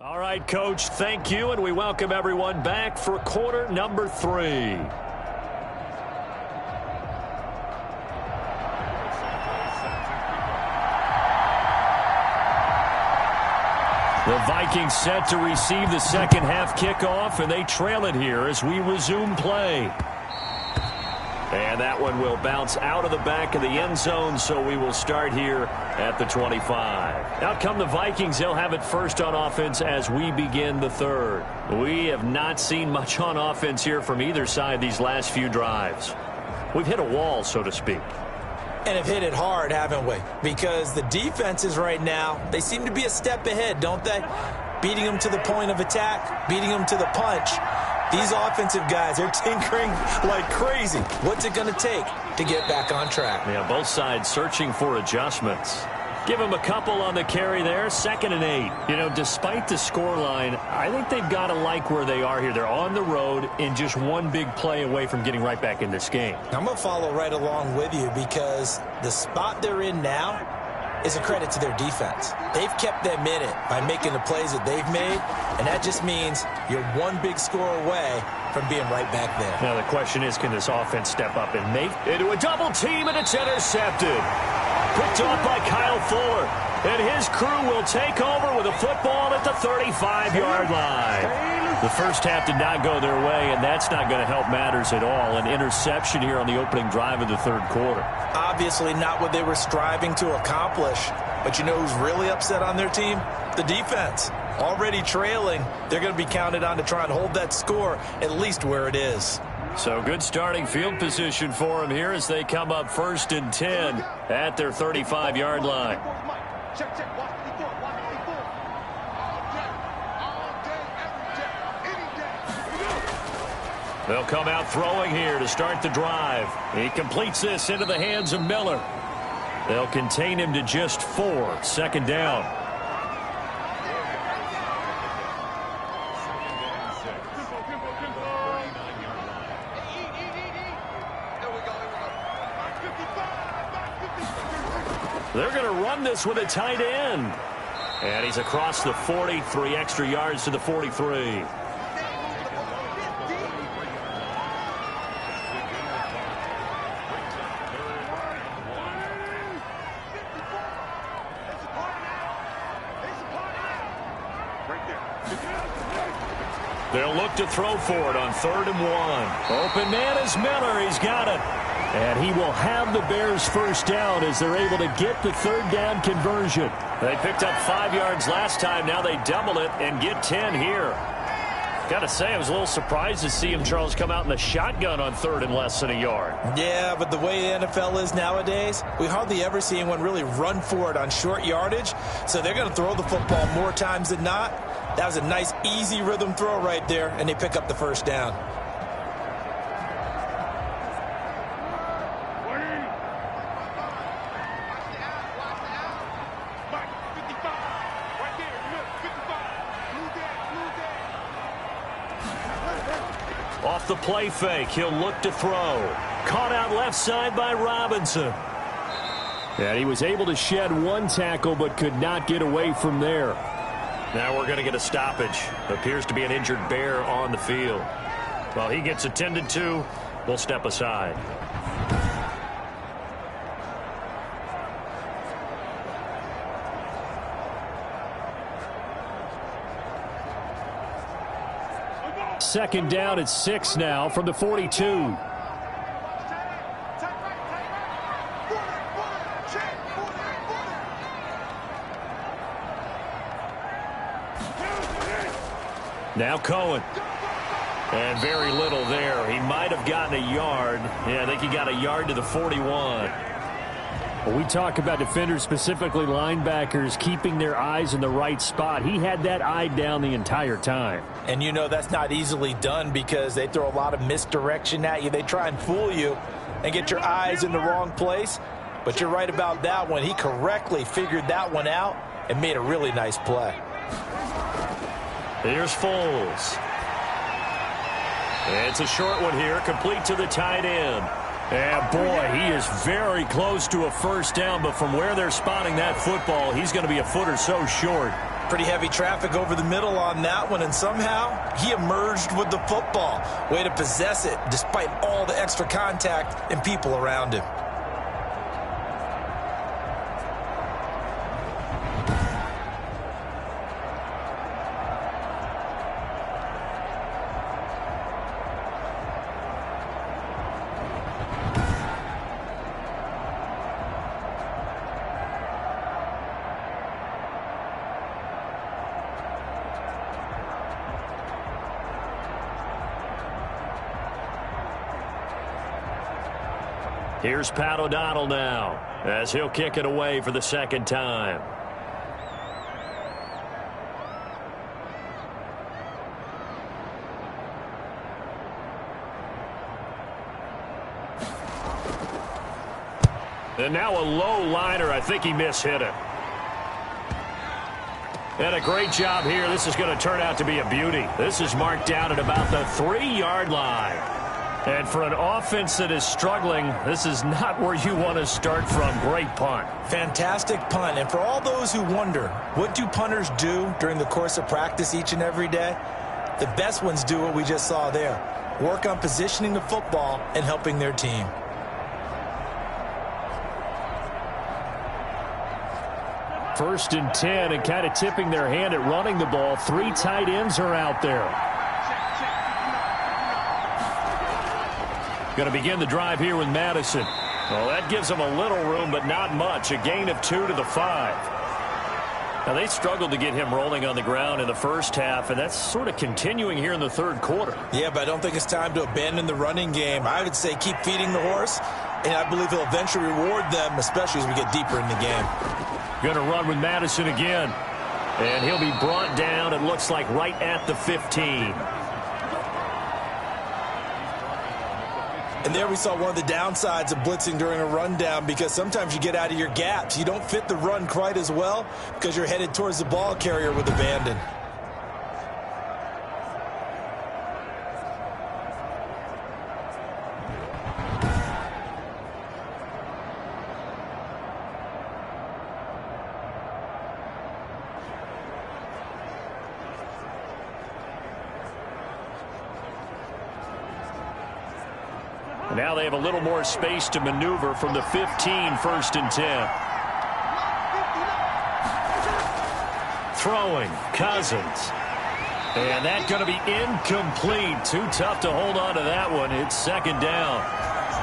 All right, Coach, thank you, and we welcome everyone back for quarter number 3. The Vikings set to receive the second half kickoff, and they trail it here as we resume play. And that one will bounce out of the back of the end zone, so we will start here at the 25. Out come the Vikings. They'll have it first on offense as we begin the third. We have not seen much on offense here from either side these last few drives. We've hit a wall, so to speak. And have hit it hard, haven't we? Because the defenses right now, they seem to be a step ahead, don't they? Beating them to the point of attack, beating them to the punch. These offensive guys, they're tinkering like crazy. What's it going to take to get back on track? Yeah, both sides searching for adjustments. Give them a couple on the carry there, 2nd and 8. You know, despite the scoreline, I think they've got to like where they are here. They're on the road and just one big play away from getting right back in this game. I'm going to follow right along with you because the spot they're in now is a credit to their defense. They've kept them in it by making the plays that they've made, and that just means you're one big score away from being right back there. Now the question is, can this offense step up and make into a double team, and it's intercepted. Picked off by Kyle Fuller, and his crew will take over with a football at the 35-yard line. The first half did not go their way, and that's not going to help matters at all. An interception here on the opening drive of the third quarter. Obviously not what they were striving to accomplish, but you know who's really upset on their team? The defense. Already trailing, they're going to be counted on to try and hold that score at least where it is. So good starting field position for them here as they come up 1st and 10 at their 35-yard line. They'll come out throwing here to start the drive. He completes this into the hands of Miller. They'll contain him to just 4. 2nd down. They're going to run this with a tight end. And he's across the 40, 3 extra yards to the 43. They'll look to throw for it on 3rd and 1. Open man is Miller. He's got it. And he will have the Bears first down as they're able to get the 3rd down conversion. They picked up 5 yards last time. Now they double it and get 10 here. Got to say, I was a little surprised to see him, Charles, come out in the shotgun on 3rd and less than a yard. Yeah, but the way the NFL is nowadays, we hardly ever see anyone really run for it on short yardage. So they're going to throw the football more times than not. That was a nice, easy rhythm throw right there, and they pick up the first down. Off the play fake, he'll look to throw. Caught out left side by Robinson. And he was able to shed 1 tackle but could not get away from there. Now we're going to get a stoppage. Appears to be an injured Bear on the field. While he gets attended to, we'll step aside. Second down at 6 now from the 42. Now Cohen. And very little there. He might have gotten a yard. Yeah, I think he got a yard to the 41. Well, we talk about defenders, specifically linebackers, keeping their eyes in the right spot. He had that eye down the entire time. And you know that's not easily done because they throw a lot of misdirection at you. They try and fool you and get your eyes in the wrong place. But you're right about that one. He correctly figured that one out and made a really nice play. Here's Foles. It's a short one here, complete to the tight end. And boy, he is very close to a first down, but from where they're spotting that football, he's going to be a foot or so short. Pretty heavy traffic over the middle on that one, and somehow he emerged with the football. Way to possess it despite all the extra contact and people around him. Here's Pat O'Donnell now as he'll kick it away for the second time. And now a low liner. I think he mishit it. And a great job here. This is going to turn out to be a beauty. This is marked down at about the 3-yard line. And for an offense that is struggling, this is not where you want to start from. Great punt. Fantastic punt. And for all those who wonder, what do punters do during the course of practice each and every day? The best ones do what we just saw there. Work on positioning the football and helping their team. First and 10, and kind of tipping their hand at running the ball. 3 tight ends are out there. Going to begin the drive here with Madison. Well, that gives them a little room, but not much. A gain of 2 to the 5. Now, they struggled to get him rolling on the ground in the first half, and that's sort of continuing here in the third quarter. Yeah, but I don't think it's time to abandon the running game. I would say keep feeding the horse, and I believe he'll eventually reward them, especially as we get deeper in the game. Going to run with Madison again, and he'll be brought down, it looks like, right at the 15. And there we saw one of the downsides of blitzing during a rundown, because sometimes you get out of your gaps. You don't fit the run quite as well because you're headed towards the ball carrier with abandon. Now they have a little more space to maneuver from the 15, first and 10. Throwing, Cousins. And that's going to be incomplete. Too tough to hold on to that one. It's second down.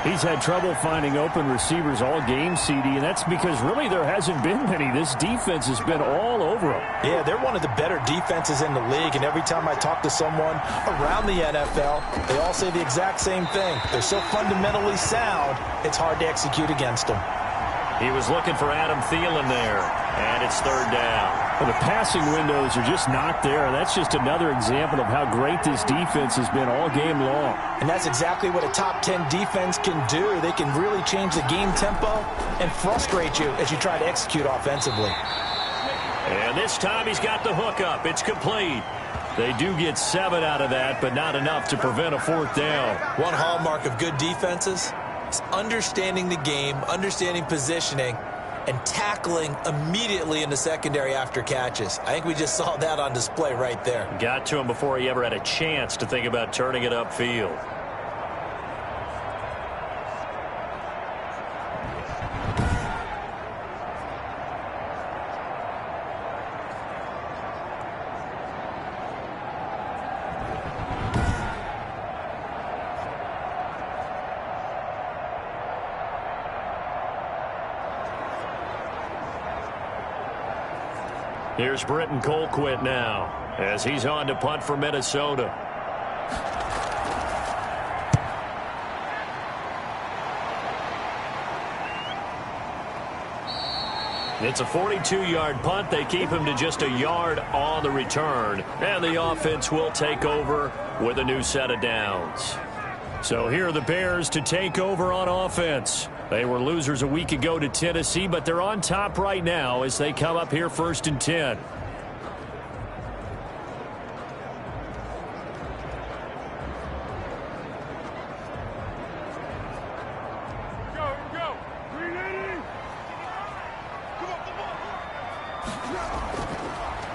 He's had trouble finding open receivers all game, CD, and that's because really there hasn't been many. This defense has been all over him. Yeah, they're one of the better defenses in the league, and every time I talk to someone around the NFL, they all say the exact same thing. They're so fundamentally sound, it's hard to execute against them. He was looking for Adam Thielen there, and it's third down. Well, the passing windows are just not there. That's just another example of how great this defense has been all game long. And that's exactly what a top 10 defense can do. They can really change the game tempo and frustrate you as you try to execute offensively. And this time he's got the hook up. It's complete. They do get 7 out of that, but not enough to prevent a fourth down. One hallmark of good defenses is understanding the game, understanding positioning, and tackling immediately in the secondary after catches. I think we just saw that on display right there. Got to him before he ever had a chance to think about turning it upfield. Here's Britton Colquitt now as he's on to punt for Minnesota. It's a 42-yard punt. They keep him to just a yard on the return. And the offense will take over with a new set of downs. So here are the Bears to take over on offense. They were losers a week ago to Tennessee, but they're on top right now as they come up here first and 10.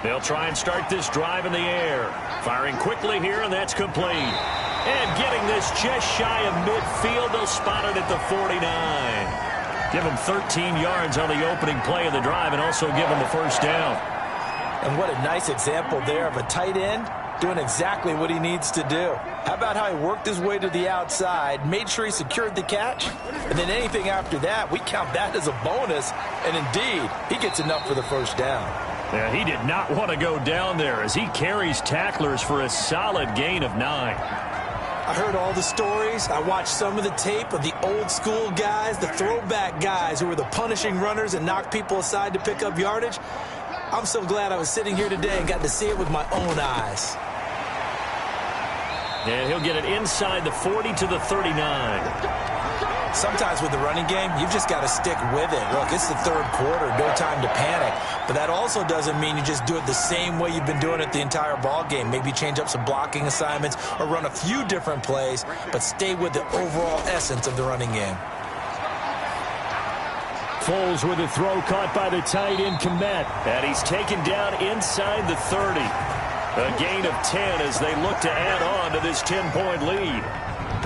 They'll They'll try and start this drive in the air. Firing quickly here, and that's complete. And getting this just shy of midfield. They'll spot it at the 49. Give them 13 yards on the opening play of the drive and also give them a first down. And what a nice example there of a tight end doing exactly what he needs to do. How about how he worked his way to the outside, made sure he secured the catch, and then anything after that, we count that as a bonus. And indeed, he gets enough for the first down. Yeah, he did not want to go down there as he carries tacklers for a solid gain of 9. I heard all the stories. I watched some of the tape of the old school guys, the throwback guys who were the punishing runners and knocked people aside to pick up yardage. I'm so glad I was sitting here today and got to see it with my own eyes. And he'll get it inside the 40 to the 39. Sometimes with the running game, you've just got to stick with it. Look, it's the third quarter, no time to panic. But that also doesn't mean you just do it the same way you've been doing it the entire ball game. Maybe change up some blocking assignments or run a few different plays, but stay with the overall essence of the running game. Foles with a throw caught by the tight end, Kmet. And he's taken down inside the 30. A gain of 10 as they look to add on to this 10-point lead.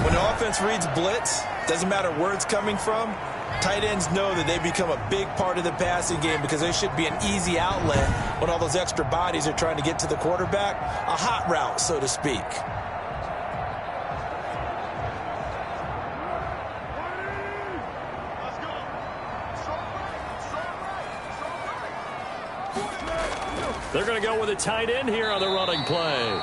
When the offense reads blitz, doesn't matter where it's coming from, tight ends know that they become a big part of the passing game because they should be an easy outlet when all those extra bodies are trying to get to the quarterback. A hot route, so to speak. They're going to go with a tight end here on the running play.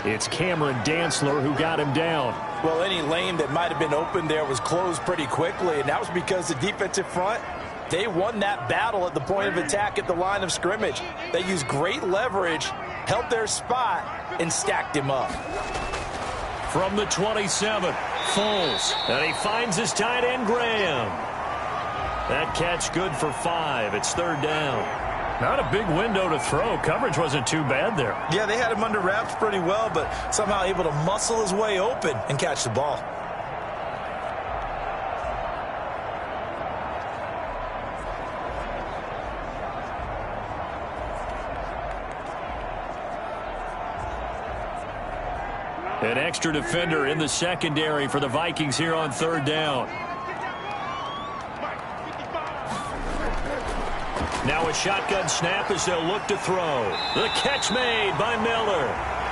It's Cameron Dantzler who got him down. Well, any lane that might have been open there was closed pretty quickly, and that was because the defensive front, they won that battle at the point of attack at the line of scrimmage. They used great leverage, held their spot, and stacked him up. From the 27, Foles. And he finds his tight end, Graham. That catch good for 5. It's third down. Not a big window to throw. Coverage wasn't too bad there. Yeah, they had him under wraps pretty well, but somehow able to muscle his way open and catch the ball. An extra defender in the secondary for the Vikings here on third down. Now a shotgun snap as they'll look to throw. The catch made by Miller.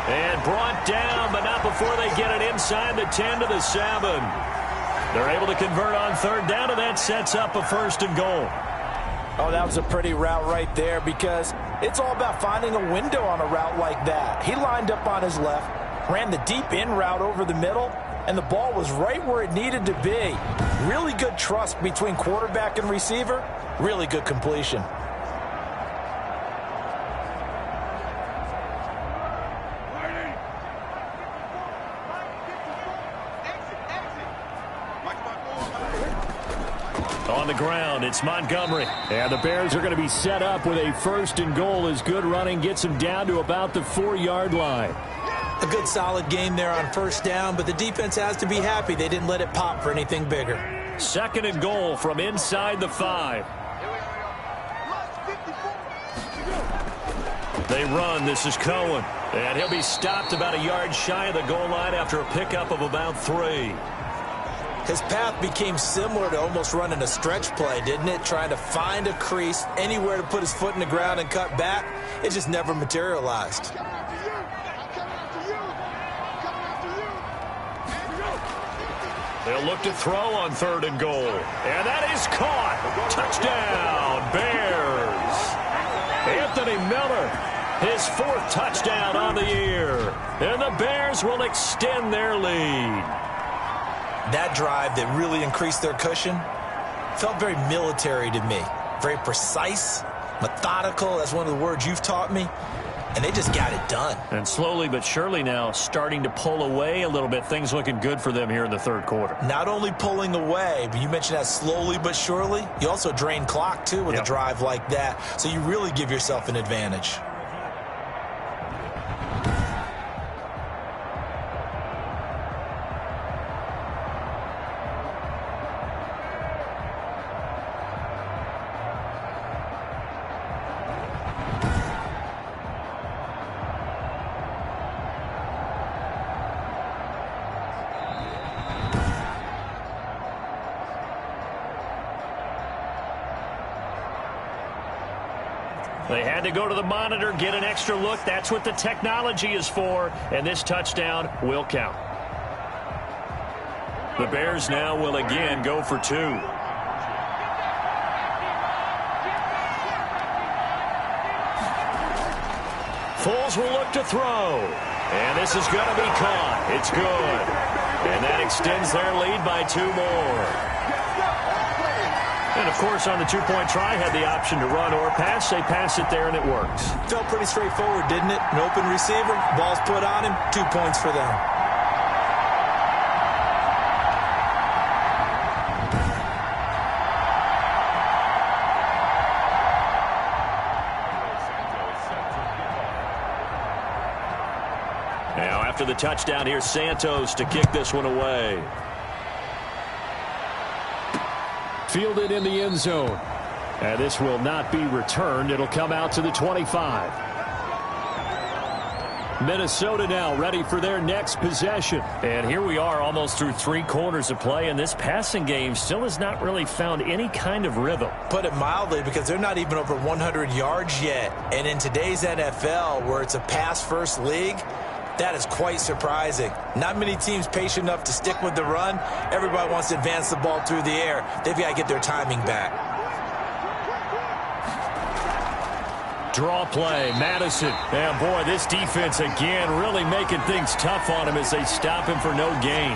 And brought down, but not before they get it inside the 10 to the 7. They're able to convert on third down, and that sets up a first and goal. Oh, that was a pretty route right there because it's all about finding a window on a route like that. He lined up on his left, ran the deep in route over the middle, and the ball was right where it needed to be. Really good trust between quarterback and receiver. Really good completion. On the ground, it's Montgomery. And the Bears are going to be set up with a first and goal as good running gets them down to about the 4-yard line. A good solid game there on first down, but the defense has to be happy they didn't let it pop for anything bigger. Second and goal from inside the 5. They run. This is Cohen. And he'll be stopped about a yard shy of the goal line after a pickup of about 3. His path became similar to almost running a stretch play, didn't it? Trying to find a crease, anywhere to put his foot in the ground and cut back. It just never materialized. They'll look to throw on third and goal. And that is caught. Touchdown, Bears. Anthony Miller, his 4th touchdown on the year. And the Bears will extend their lead. That drive that really increased their cushion felt very military to me. Very precise, methodical. That's one of the words you've taught me. And they just got it done. And slowly but surely now starting to pull away a little bit. Things looking good for them here in the third quarter. Not only pulling away, but you mentioned that slowly but surely. You also drain clock, too, with a drive like that. So you really give yourself an advantage. They had to go to the monitor, get an extra look. That's what the technology is for, and this touchdown will count. The Bears now will again go for 2. Foles will look to throw. And this is going to be caught. It's good. And that extends their lead by 2 more. And, of course, on the 2-point try, had the option to run or pass. They pass it there, and it works. Felt pretty straightforward, didn't it? An open receiver, ball's put on him, 2 points for them. Now, after the touchdown, here's Santos to kick this one away. Fielded in the end zone. And this will not be returned. It'll come out to the 25. Minnesota now ready for their next possession. And here we are almost through 3 quarters of play, and this passing game still has not really found any kind of rhythm. Put it mildly, because they're not even over 100 yards yet. And in today's NFL, where it's a pass-first league, that is quite surprising. Not many teams patient enough to stick with the run. Everybody wants to advance the ball through the air. They've got to get their timing back. Draw play, Madison. And boy, this defense again really making things tough on him as they stop him for no gain.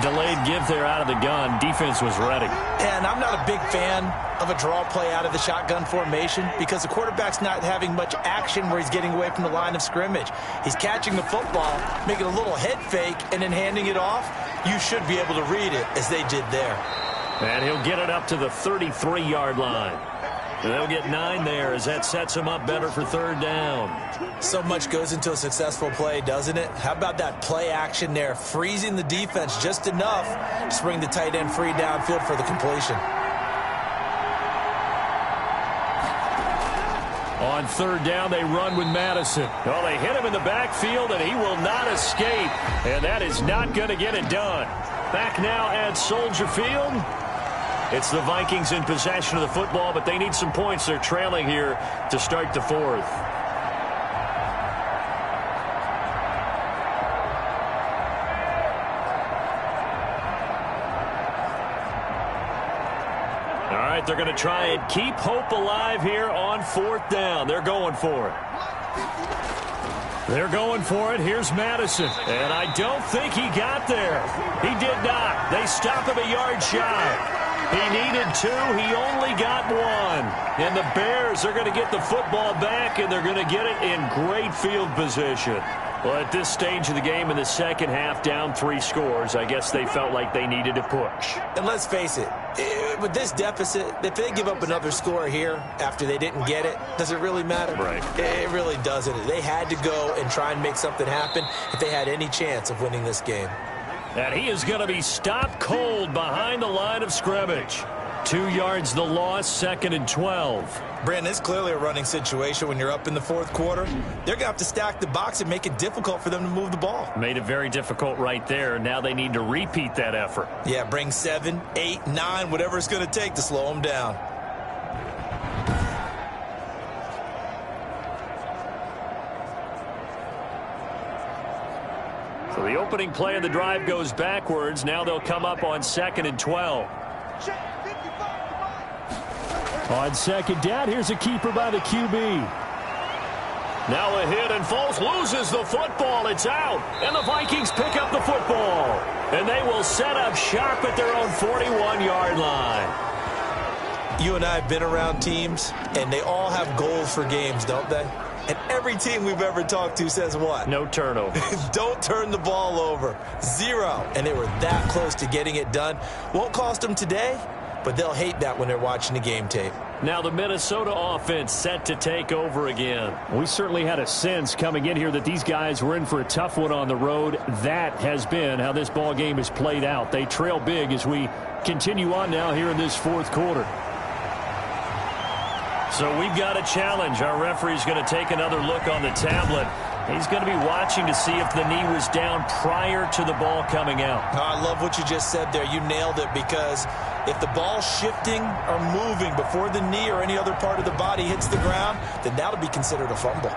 Delayed give there out of the gun. Defense was ready. And I'm not a big fan of a draw play out of the shotgun formation because the quarterback's not having much action where he's getting away from the line of scrimmage. He's catching the football, making a little head fake, and then handing it off. You should be able to read it as they did there. And he'll get it up to the 33-yard line. And they'll get 9 there as that sets him up better for 3rd down. So much goes into a successful play, doesn't it? How about that play action there, freezing the defense just enough to bring the tight end free downfield for the completion. On 3rd down, they run with Madison. Well, they hit him in the backfield, and he will not escape. And that is not going to get it done. Back now at Soldier Field. It's the Vikings in possession of the football, but they need some points. They're trailing here to start the 4th. All right, they're going to try and keep hope alive here on 4th down. They're going for it. They're going for it. Here's Madison. And I don't think he got there. He did not. They stop him a yard shy. He needed 2. He only got 1. And the Bears are going to get the football back, and they're going to get it in great field position. Well, at this stage of the game in the second half, down 3 scores, I guess they felt like they needed to push. And let's face it, with this deficit, if they give up another score here after they didn't get it, does it really matter? Right. It really doesn't. They had to go and try and make something happen if they had any chance of winning this game. And he is going to be stopped cold behind the line of scrimmage. 2 yards the loss, 2nd and 12. Brandon, it's clearly a running situation when you're up in the 4th quarter. They're going to have to stack the box and make it difficult for them to move the ball. Made it very difficult right there. Now they need to repeat that effort. Yeah, bring 7, 8, 9, whatever it's going to take to slow them down. So the opening play of the drive goes backwards. Now they'll come up on 2nd and 12. On 2nd down, here's a keeper by the QB. Now a hit, and Foles loses the football. It's out, and the Vikings pick up the football. And they will set up shop at their own 41-yard line. You and I have been around teams, and they all have goals for games, don't they? And every team we've ever talked to says what? No turnovers. Don't turn the ball over. 0. And they were that close to getting it done. Won't cost them today, but they'll hate that when they're watching the game tape. Now the Minnesota offense set to take over again. We certainly had a sense coming in here that these guys were in for a tough one on the road. That has been how this ball game has played out. They trail big as we continue on now here in this 4th quarter. So we've got a challenge. Our referee's going to take another look on the tablet. He's going to be watching to see if the knee was down prior to the ball coming out. I love what you just said there. You nailed it, because if the ball's shifting or moving before the knee or any other part of the body hits the ground, then that'll be considered a fumble.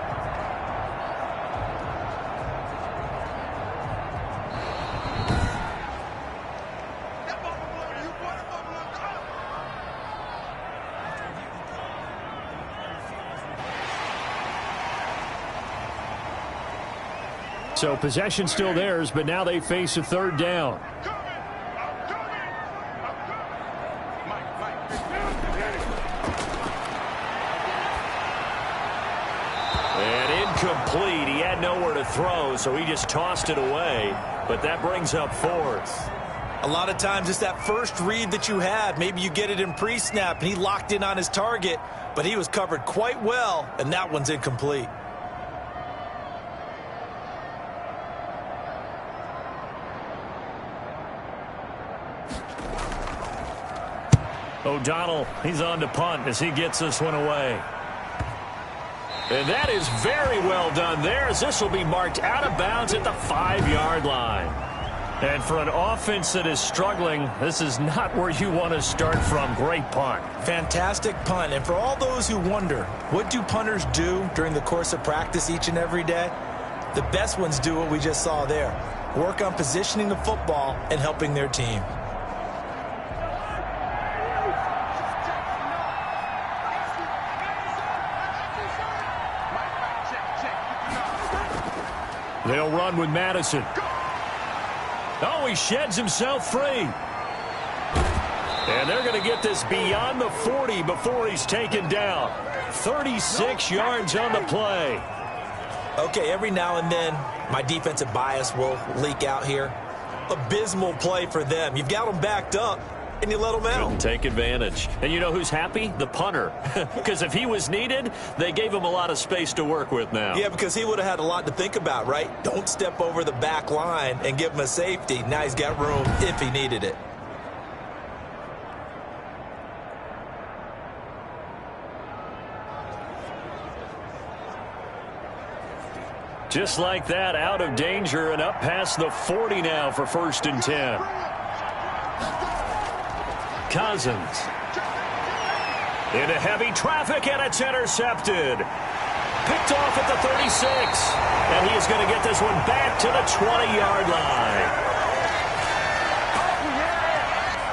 So possession still theirs, but now they face a third down. And incomplete. He had nowhere to throw, so he just tossed it away. But that brings up fourth. A lot of times it's that first read that you have. Maybe you get it in pre-snap, and he locked in on his target, but he was covered quite well, and that one's incomplete. O'Donnell, he's on to punt as he gets this one away. And that is very well done there, as this will be marked out of bounds at the 5-yard line. And for an offense that is struggling, this is not where you want to start from. Great punt. Fantastic punt. And for all those who wonder, what do punters do during the course of practice each and every day? The best ones do what we just saw there. Work on positioning the football and helping their team. They'll run with Madison. Oh, he sheds himself free. And they're going to get this beyond the 40 before he's taken down. 36 yards on the play. Okay, every now and then, my defensive bias will leak out here. Abysmal play for them. You've got them backed up, and you let them out. Couldn't take advantage. And you know who's happy? The punter. Because if he was needed, they gave him a lot of space to work with now. Yeah, because he would have had a lot to think about, right? Don't step over the back line and give him a safety. Now he's got room if he needed it. Just like that, out of danger and up past the 40 now for 1st and 10. Cousins. Into heavy traffic, and it's intercepted. Picked off at the 36. And he is going to get this one back to the 20-yard line.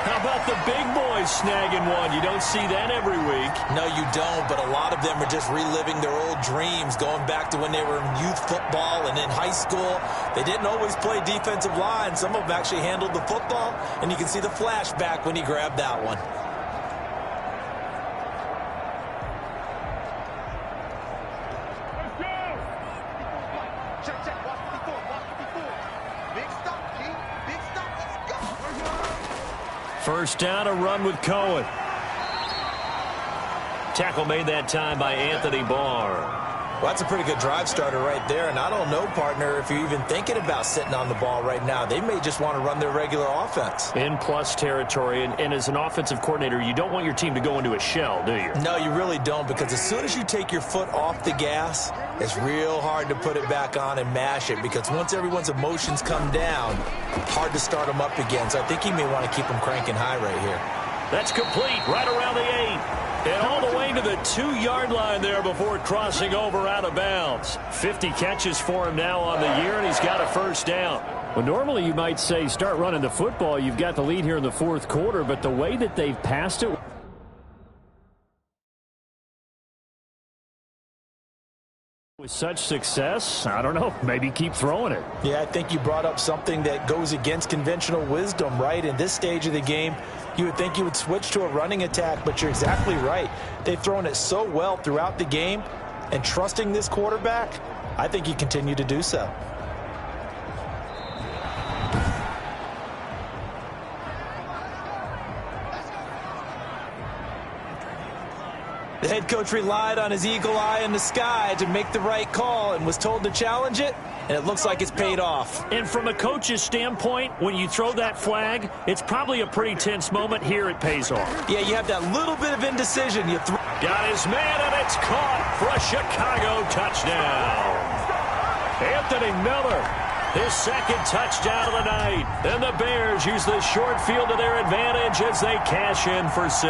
How about the big boys snagging one? You don't see that every week. No, you don't, but a lot of them are just reliving their old dreams, going back to when they were in youth football and in high school. They didn't always play defensive line. Some of them actually handled the football, and you can see the flashback when he grabbed that one. First down, a run with Cohen. Tackle made that time by Anthony Barr. Well, that's a pretty good drive starter right there, and I don't know, partner, if you're even thinking about sitting on the ball right now. They may just want to run their regular offense. In plus territory, and as an offensive coordinator, you don't want your team to go into a shell, do you? No, you really don't, because as soon as you take your foot off the gas, it's real hard to put it back on and mash it, because once everyone's emotions come down, hard to start them up again. So I think you may want to keep them cranking high right here. That's complete, right around the 8. And all the way to the 2-yard line there before crossing over out of bounds. 50 catches for him now on the year, and he's got a first down. Well, normally you might say start running the football. You've got the lead here in the 4th quarter, but the way that they've passed it with such success, I don't know, maybe keep throwing it. Yeah, I think you brought up something that goes against conventional wisdom, right? In this stage of the game, you would think you would switch to a running attack, but you're exactly right. They've thrown it so well throughout the game, and trusting this quarterback, I think you continue to do so. The head coach relied on his eagle eye in the sky to make the right call and was told to challenge it, and it looks like it's paid off. And from a coach's standpoint, when you throw that flag, it's probably a pretty tense moment. Here it pays off. Yeah, you have that little bit of indecision. Got his man, and it's caught for a Chicago touchdown. Anthony Miller, his second touchdown of the night. And the Bears use the short field to their advantage as they cash in for 6.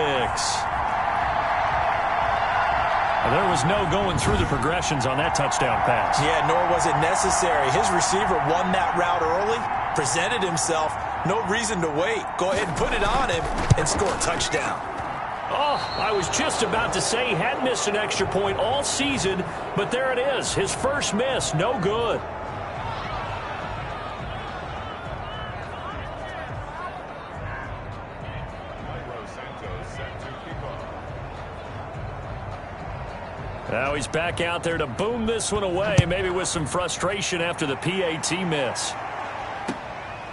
There was no going through the progressions on that touchdown pass. Yeah, nor was it necessary. His receiver won that route early, presented himself. No reason to wait. Go ahead and put it on him and score a touchdown. Oh, I was just about to say he hadn't missed an extra point all season, but there it is. His first miss, no good. Now he's back out there to boom this one away, maybe with some frustration after the PAT miss.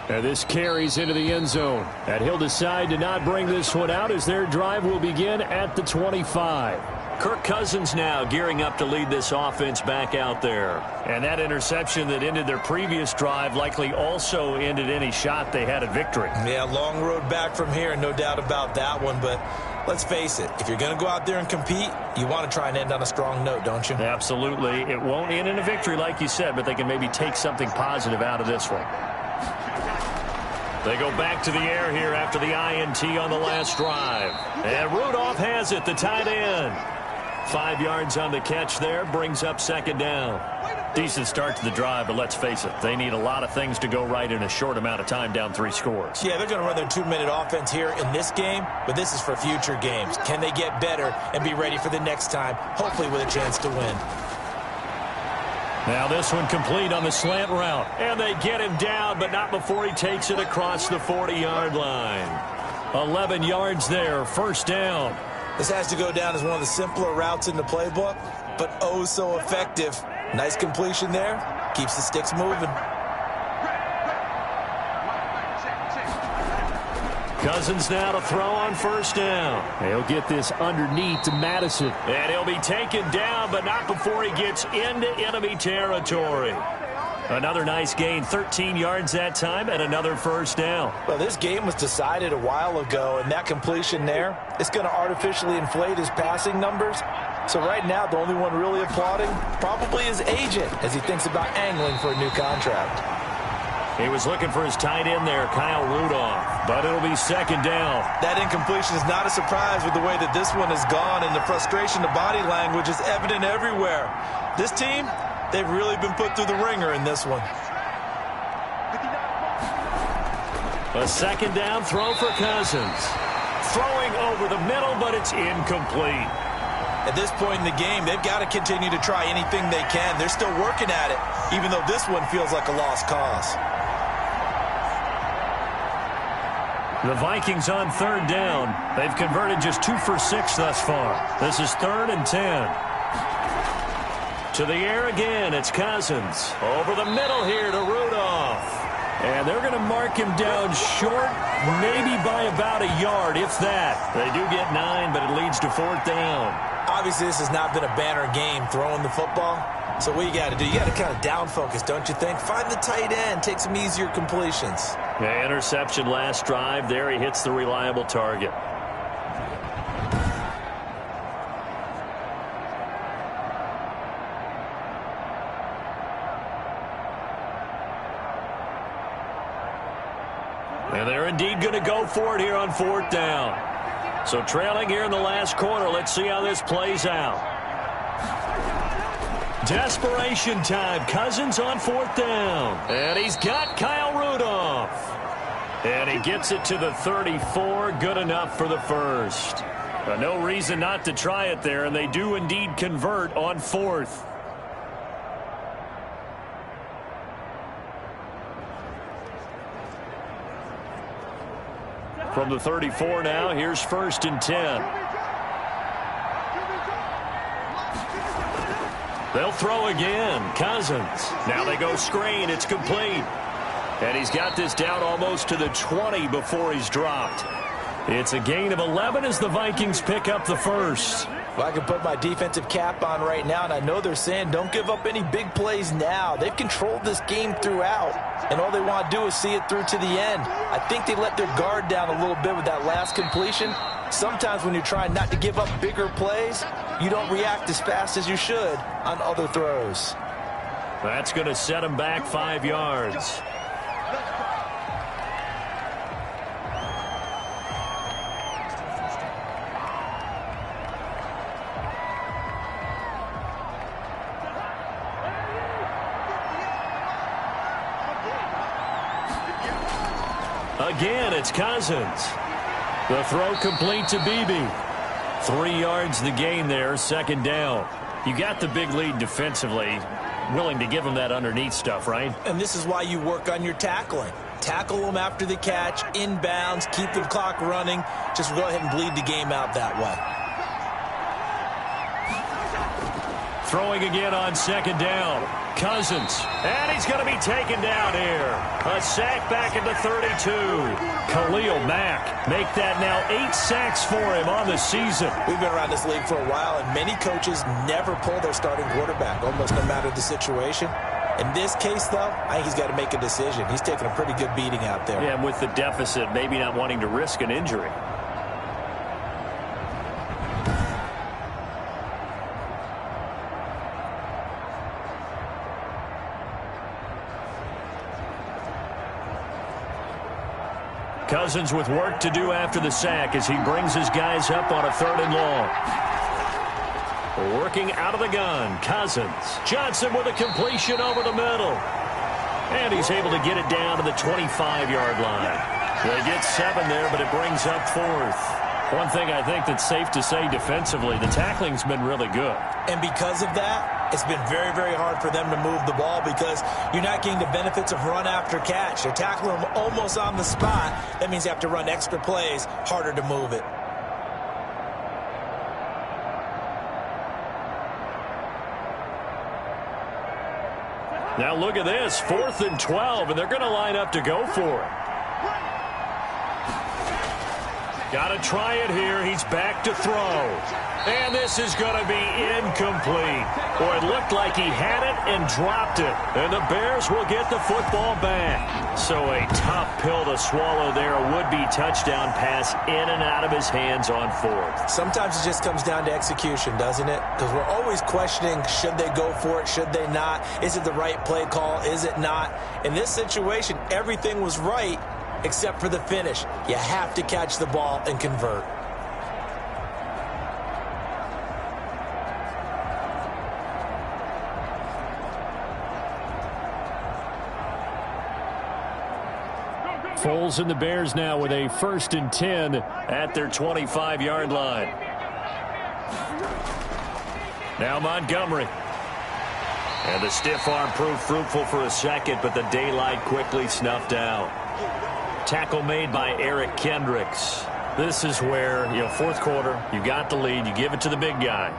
And this carries into the end zone. And he'll decide to not bring this one out as their drive will begin at the 25. Kirk Cousins now gearing up to lead this offense back out there. And that interception that ended their previous drive likely also ended any shot they had at victory. Yeah, long road back from here, no doubt about that one. But let's face it, if you're going to go out there and compete, you want to try and end on a strong note, don't you? Absolutely. It won't end in a victory like you said, but they can maybe take something positive out of this one. They go back to the air here after the INT on the last drive. And Rudolph has it, the tight end. 5 yards on the catch there, brings up second down. Decent start to the drive, but let's face it, they need a lot of things to go right in a short amount of time, down 3 scores. Yeah, they're going to run their 2-minute offense here in this game, but this is for future games. Can they get better and be ready for the next time, hopefully with a chance to win? Now this one complete on the slant route. And they get him down, but not before he takes it across the 40-yard line. 11 yards there, first down. This has to go down as one of the simpler routes in the playbook, but oh so effective. Nice completion there. Keeps the sticks moving. Cousins now to throw on first down. He'll get this underneath to Madison. And he'll be taken down, but not before he gets into enemy territory. Another nice gain, 13 yards that time, and another first down. Well, this game was decided a while ago, and that completion there, it's going to artificially inflate his passing numbers. So right now, the only one really applauding probably his agent as he thinks about angling for a new contract. He was looking for his tight end there, Kyle Rudolph, but it'll be second down. That incompletion is not a surprise with the way that this one has gone, and the frustration, the body language is evident everywhere. This team, they've really been put through the ringer in this one. A second down throw for Cousins. Throwing over the middle, but it's incomplete. At this point in the game, they've got to continue to try anything they can. They're still working at it, even though this one feels like a lost cause. The Vikings on third down. They've converted just 2 for 6 thus far. This is 3rd and 10. To the air again, it's Cousins. Over the middle here to Rudolph. And they're going to mark him down short, maybe by about a yard, if that. They do get 9, but it leads to 4th down. Obviously, this has not been a banner game throwing the football. So what you got to do, you got to kind of down focus, don't you think? Find the tight end, take some easier completions. Yeah, interception last drive. There he hits the reliable target. And they're indeed going to go for it here on 4th down. So trailing here in the last quarter. Let's see how this plays out. Desperation time. Cousins on 4th down. And he's got Kyle Rudolph. And he gets it to the 34. Good enough for the first. No reason not to try it there, and they do indeed convert on 4th. From the 34 now, here's 1st and 10. They'll throw again. Cousins. Now they go screen. It's complete. And he's got this down almost to the 20 before he's dropped. It's a gain of 11 as the Vikings pick up the first. Well, I can put my defensive cap on right now, and I know they're saying don't give up any big plays now. They've controlled this game throughout, and all they want to do is see it through to the end. I think they let their guard down a little bit with that last completion. Sometimes when you're trying not to give up bigger plays, you don't react as fast as you should on other throws. That's going to set him back 5 yards. Again, it's Cousins. The throw complete to Beebe. 3 yards the gain there, second down. You got the big lead defensively. Willing to give him that underneath stuff, right? And this is why you work on your tackling. Tackle them after the catch, inbounds, keep the clock running. Just go ahead and bleed the game out that way. Throwing again on second down. Cousins. And he's going to be taken down here. A sack back into 32. Khalil Mack make that now 8 sacks for him on the season. We've been around this league for a while, and many coaches never pull their starting quarterback, almost no matter the situation. In this case, though, I think he's got to make a decision. He's taking a pretty good beating out there. Yeah, and with the deficit, maybe not wanting to risk an injury. Cousins with work to do after the sack as he brings his guys up on a 3rd and long. Working out of the gun, Cousins. Johnson with a completion over the middle. And he's able to get it down to the 25-yard line. They get 7 there, but it brings up 4th. One thing I think that's safe to say defensively, the tackling's been really good. And because of that, it's been very, very hard for them to move the ball because you're not getting the benefits of run after catch. They're tackling them almost on the spot. That means you have to run extra plays, harder to move it. Now look at this, 4th and 12, and they're going to line up to go for it. Got to try it here. He's back to throw. And this is going to be incomplete. Boy, it looked like he had it and dropped it. And the Bears will get the football back. So a tough pill to swallow there. A would-be touchdown pass in and out of his hands on 4th. Sometimes it just comes down to execution, doesn't it? Because we're always questioning, should they go for it, should they not? Is it the right play call, is it not? In this situation, everything was right except for the finish. You have to catch the ball and convert. Foles and the Bears now with a 1st and 10 at their 25-yard line. Now Montgomery. And the stiff arm proved fruitful for a second, but the daylight quickly snuffed out. Tackle made by Eric Kendricks. This is where, 4th quarter, you got the lead, you give it to the big guy.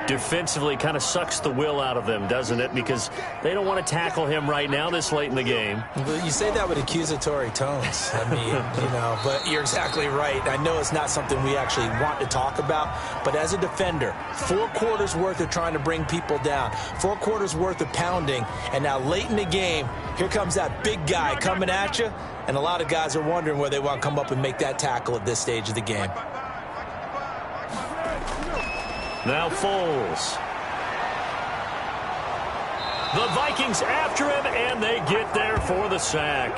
Defensively kind of sucks the will out of them, doesn't it? Because they don't want to tackle him right now this late in the game. Well, you say that with accusatory tones. I mean, but you're exactly right. I know it's not something we actually want to talk about, but as a defender, 4 quarters worth of trying to bring people down, 4 quarters worth of pounding, and now late in the game, here comes that big guy coming at you, and a lot of guys are wondering where they want to come up and make that tackle at this stage of the game. Now Foles. The Vikings after him, and they get there for the sack.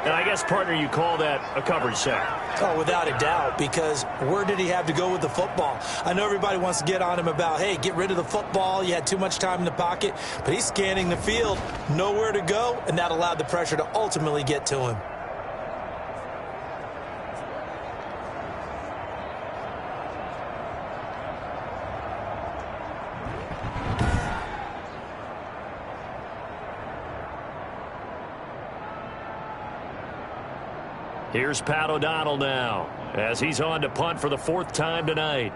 And I guess, partner, you call that a coverage sack. Oh, without a doubt, because where did he have to go with the football? I know everybody wants to get on him about, hey, get rid of the football. You had too much time in the pocket. But he's scanning the field, nowhere to go, and that allowed the pressure to ultimately get to him. Here's Pat O'Donnell now as he's on to punt for the 4th time tonight.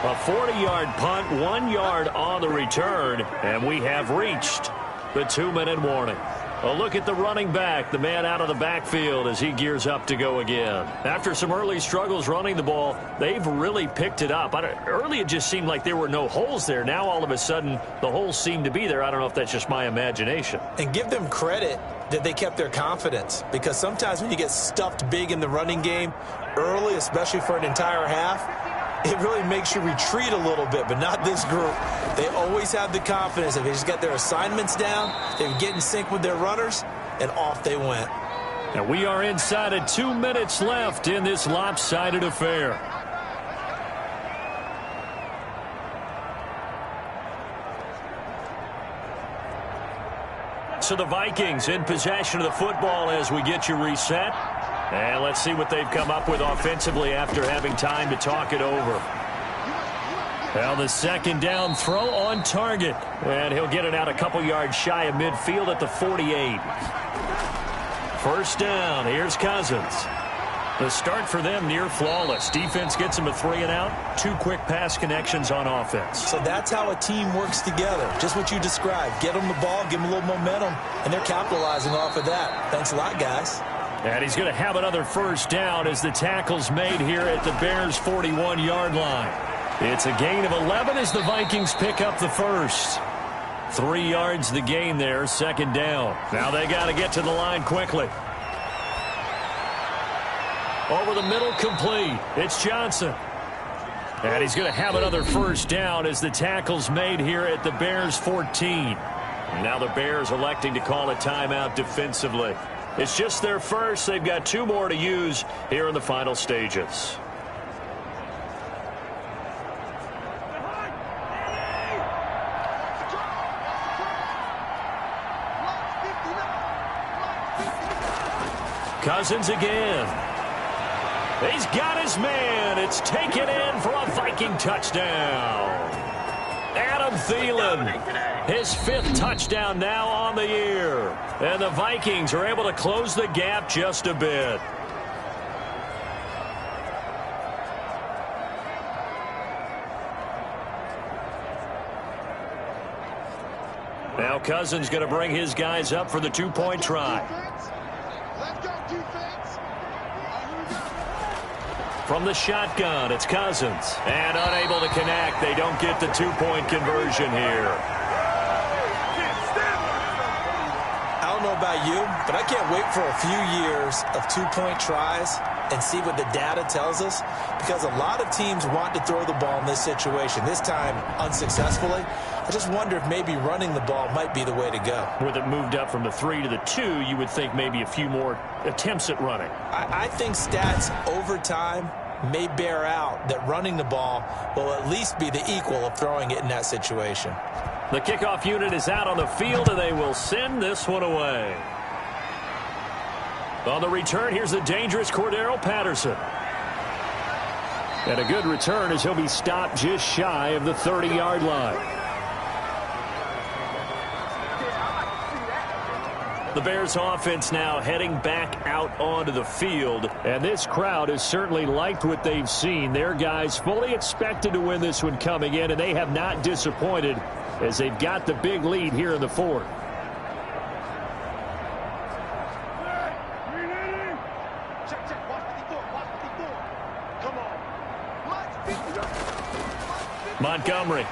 A 40-yard punt, 1 yard on the return, and we have reached the 2-minute warning. A look at the running back, the man out of the backfield as he gears up to go again. After some early struggles running the ball, they've really picked it up. Early it just seemed like there were no holes there. Now all of a sudden the holes seem to be there. I don't know if that's just my imagination. And give them credit that they kept their confidence, because sometimes when you get stuffed big in the running game early, especially for an entire half, it really makes you retreat a little bit, but not this group. They always have the confidence. If they just get their assignments down, they would get in sync with their runners, and off they went. And we are inside of 2 minutes left in this lopsided affair. So the Vikings in possession of the football as we get you reset. And let's see what they've come up with offensively after having time to talk it over. Well, the second down throw on target. And he'll get it out a couple yards shy of midfield at the 48. First down, here's Cousins. The start for them near flawless. Defense gets them a 3 and out. 2 quick pass connections on offense. So that's how a team works together. Just what you described. Get them the ball, give them a little momentum, and they're capitalizing off of that. Thanks a lot, guys. And he's going to have another first down as the tackle's made here at the Bears' 41-yard line. It's a gain of 11 as the Vikings pick up the first. 3 yards the gain there, second down. Now they got to get to the line quickly. Over the middle, complete. It's Johnson. And he's going to have another first down as the tackle's made here at the Bears' 14. Now the Bears electing to call a timeout defensively. It's just their first. They've got 2 more to use here in the final stages. Cousins again. He's got his man. It's taken in for a Viking touchdown. Adam Thielen, his 5th touchdown now on the year. And the Vikings are able to close the gap just a bit. Now Cousins going to bring his guys up for the 2-point try. From the shotgun, it's Cousins. And unable to connect. They don't get the 2-point conversion here. I don't know about you, but I can't wait for a few years of 2-point tries and see what the data tells us, because a lot of teams want to throw the ball in this situation, this time unsuccessfully. I just wonder if maybe running the ball might be the way to go. With it moved up from the 3 to the 2, you would think maybe a few more attempts at running. I think stats over time may bear out that running the ball will at least be the equal of throwing it in that situation. The kickoff unit is out on the field, and they will send this one away. On the return, here's the dangerous Cordero Patterson. And a good return as he'll be stopped just shy of the 30-yard line. The Bears offense now heading back out onto the field. And this crowd has certainly liked what they've seen. Their guys fully expected to win this one coming in, and they have not disappointed as they've got the big lead here in the 4th. Montgomery.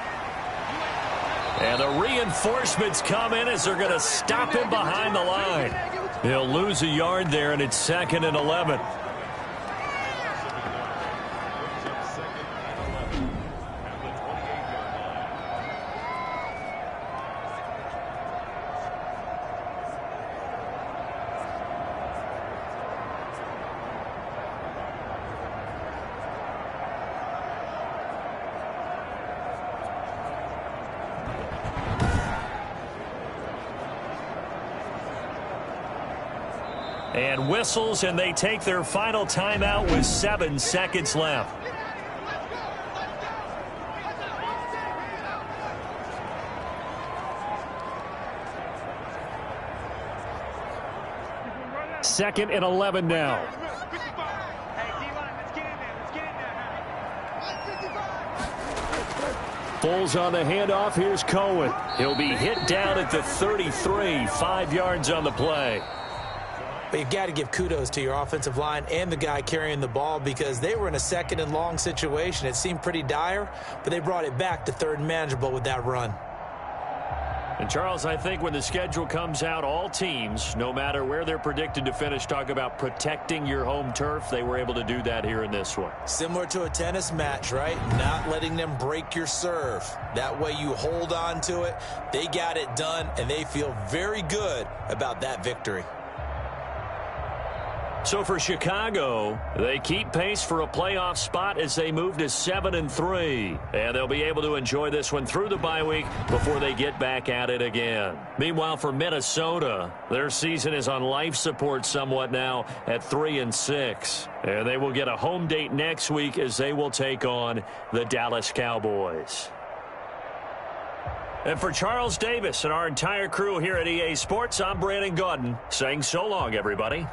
And the reinforcements come in as they're going to stop him behind the line. He'll lose a yard there, and it's 2nd and 11. And whistles, and they take their final timeout with 7 seconds left. Second and 11 now. Foles on the handoff. Here's Cohen. He'll be hit down at the 33, 5 yards on the play. But you've got to give kudos to your offensive line and the guy carrying the ball because they were in a second and long situation. It seemed pretty dire, but they brought it back to third and manageable with that run. And, Charles, I think when the schedule comes out, all teams, no matter where they're predicted to finish, talk about protecting your home turf. They were able to do that here in this one. Similar to a tennis match, right? Not letting them break your serve. That way you hold on to it. They got it done, and they feel very good about that victory. So for Chicago, they keep pace for a playoff spot as they move to 7-3. And they'll be able to enjoy this one through the bye week before they get back at it again. Meanwhile, for Minnesota, their season is on life support somewhat now at 3-6. And they will get a home date next week as they will take on the Dallas Cowboys. And for Charles Davis and our entire crew here at EA Sports, I'm Brandon Gaudin saying so long, everybody.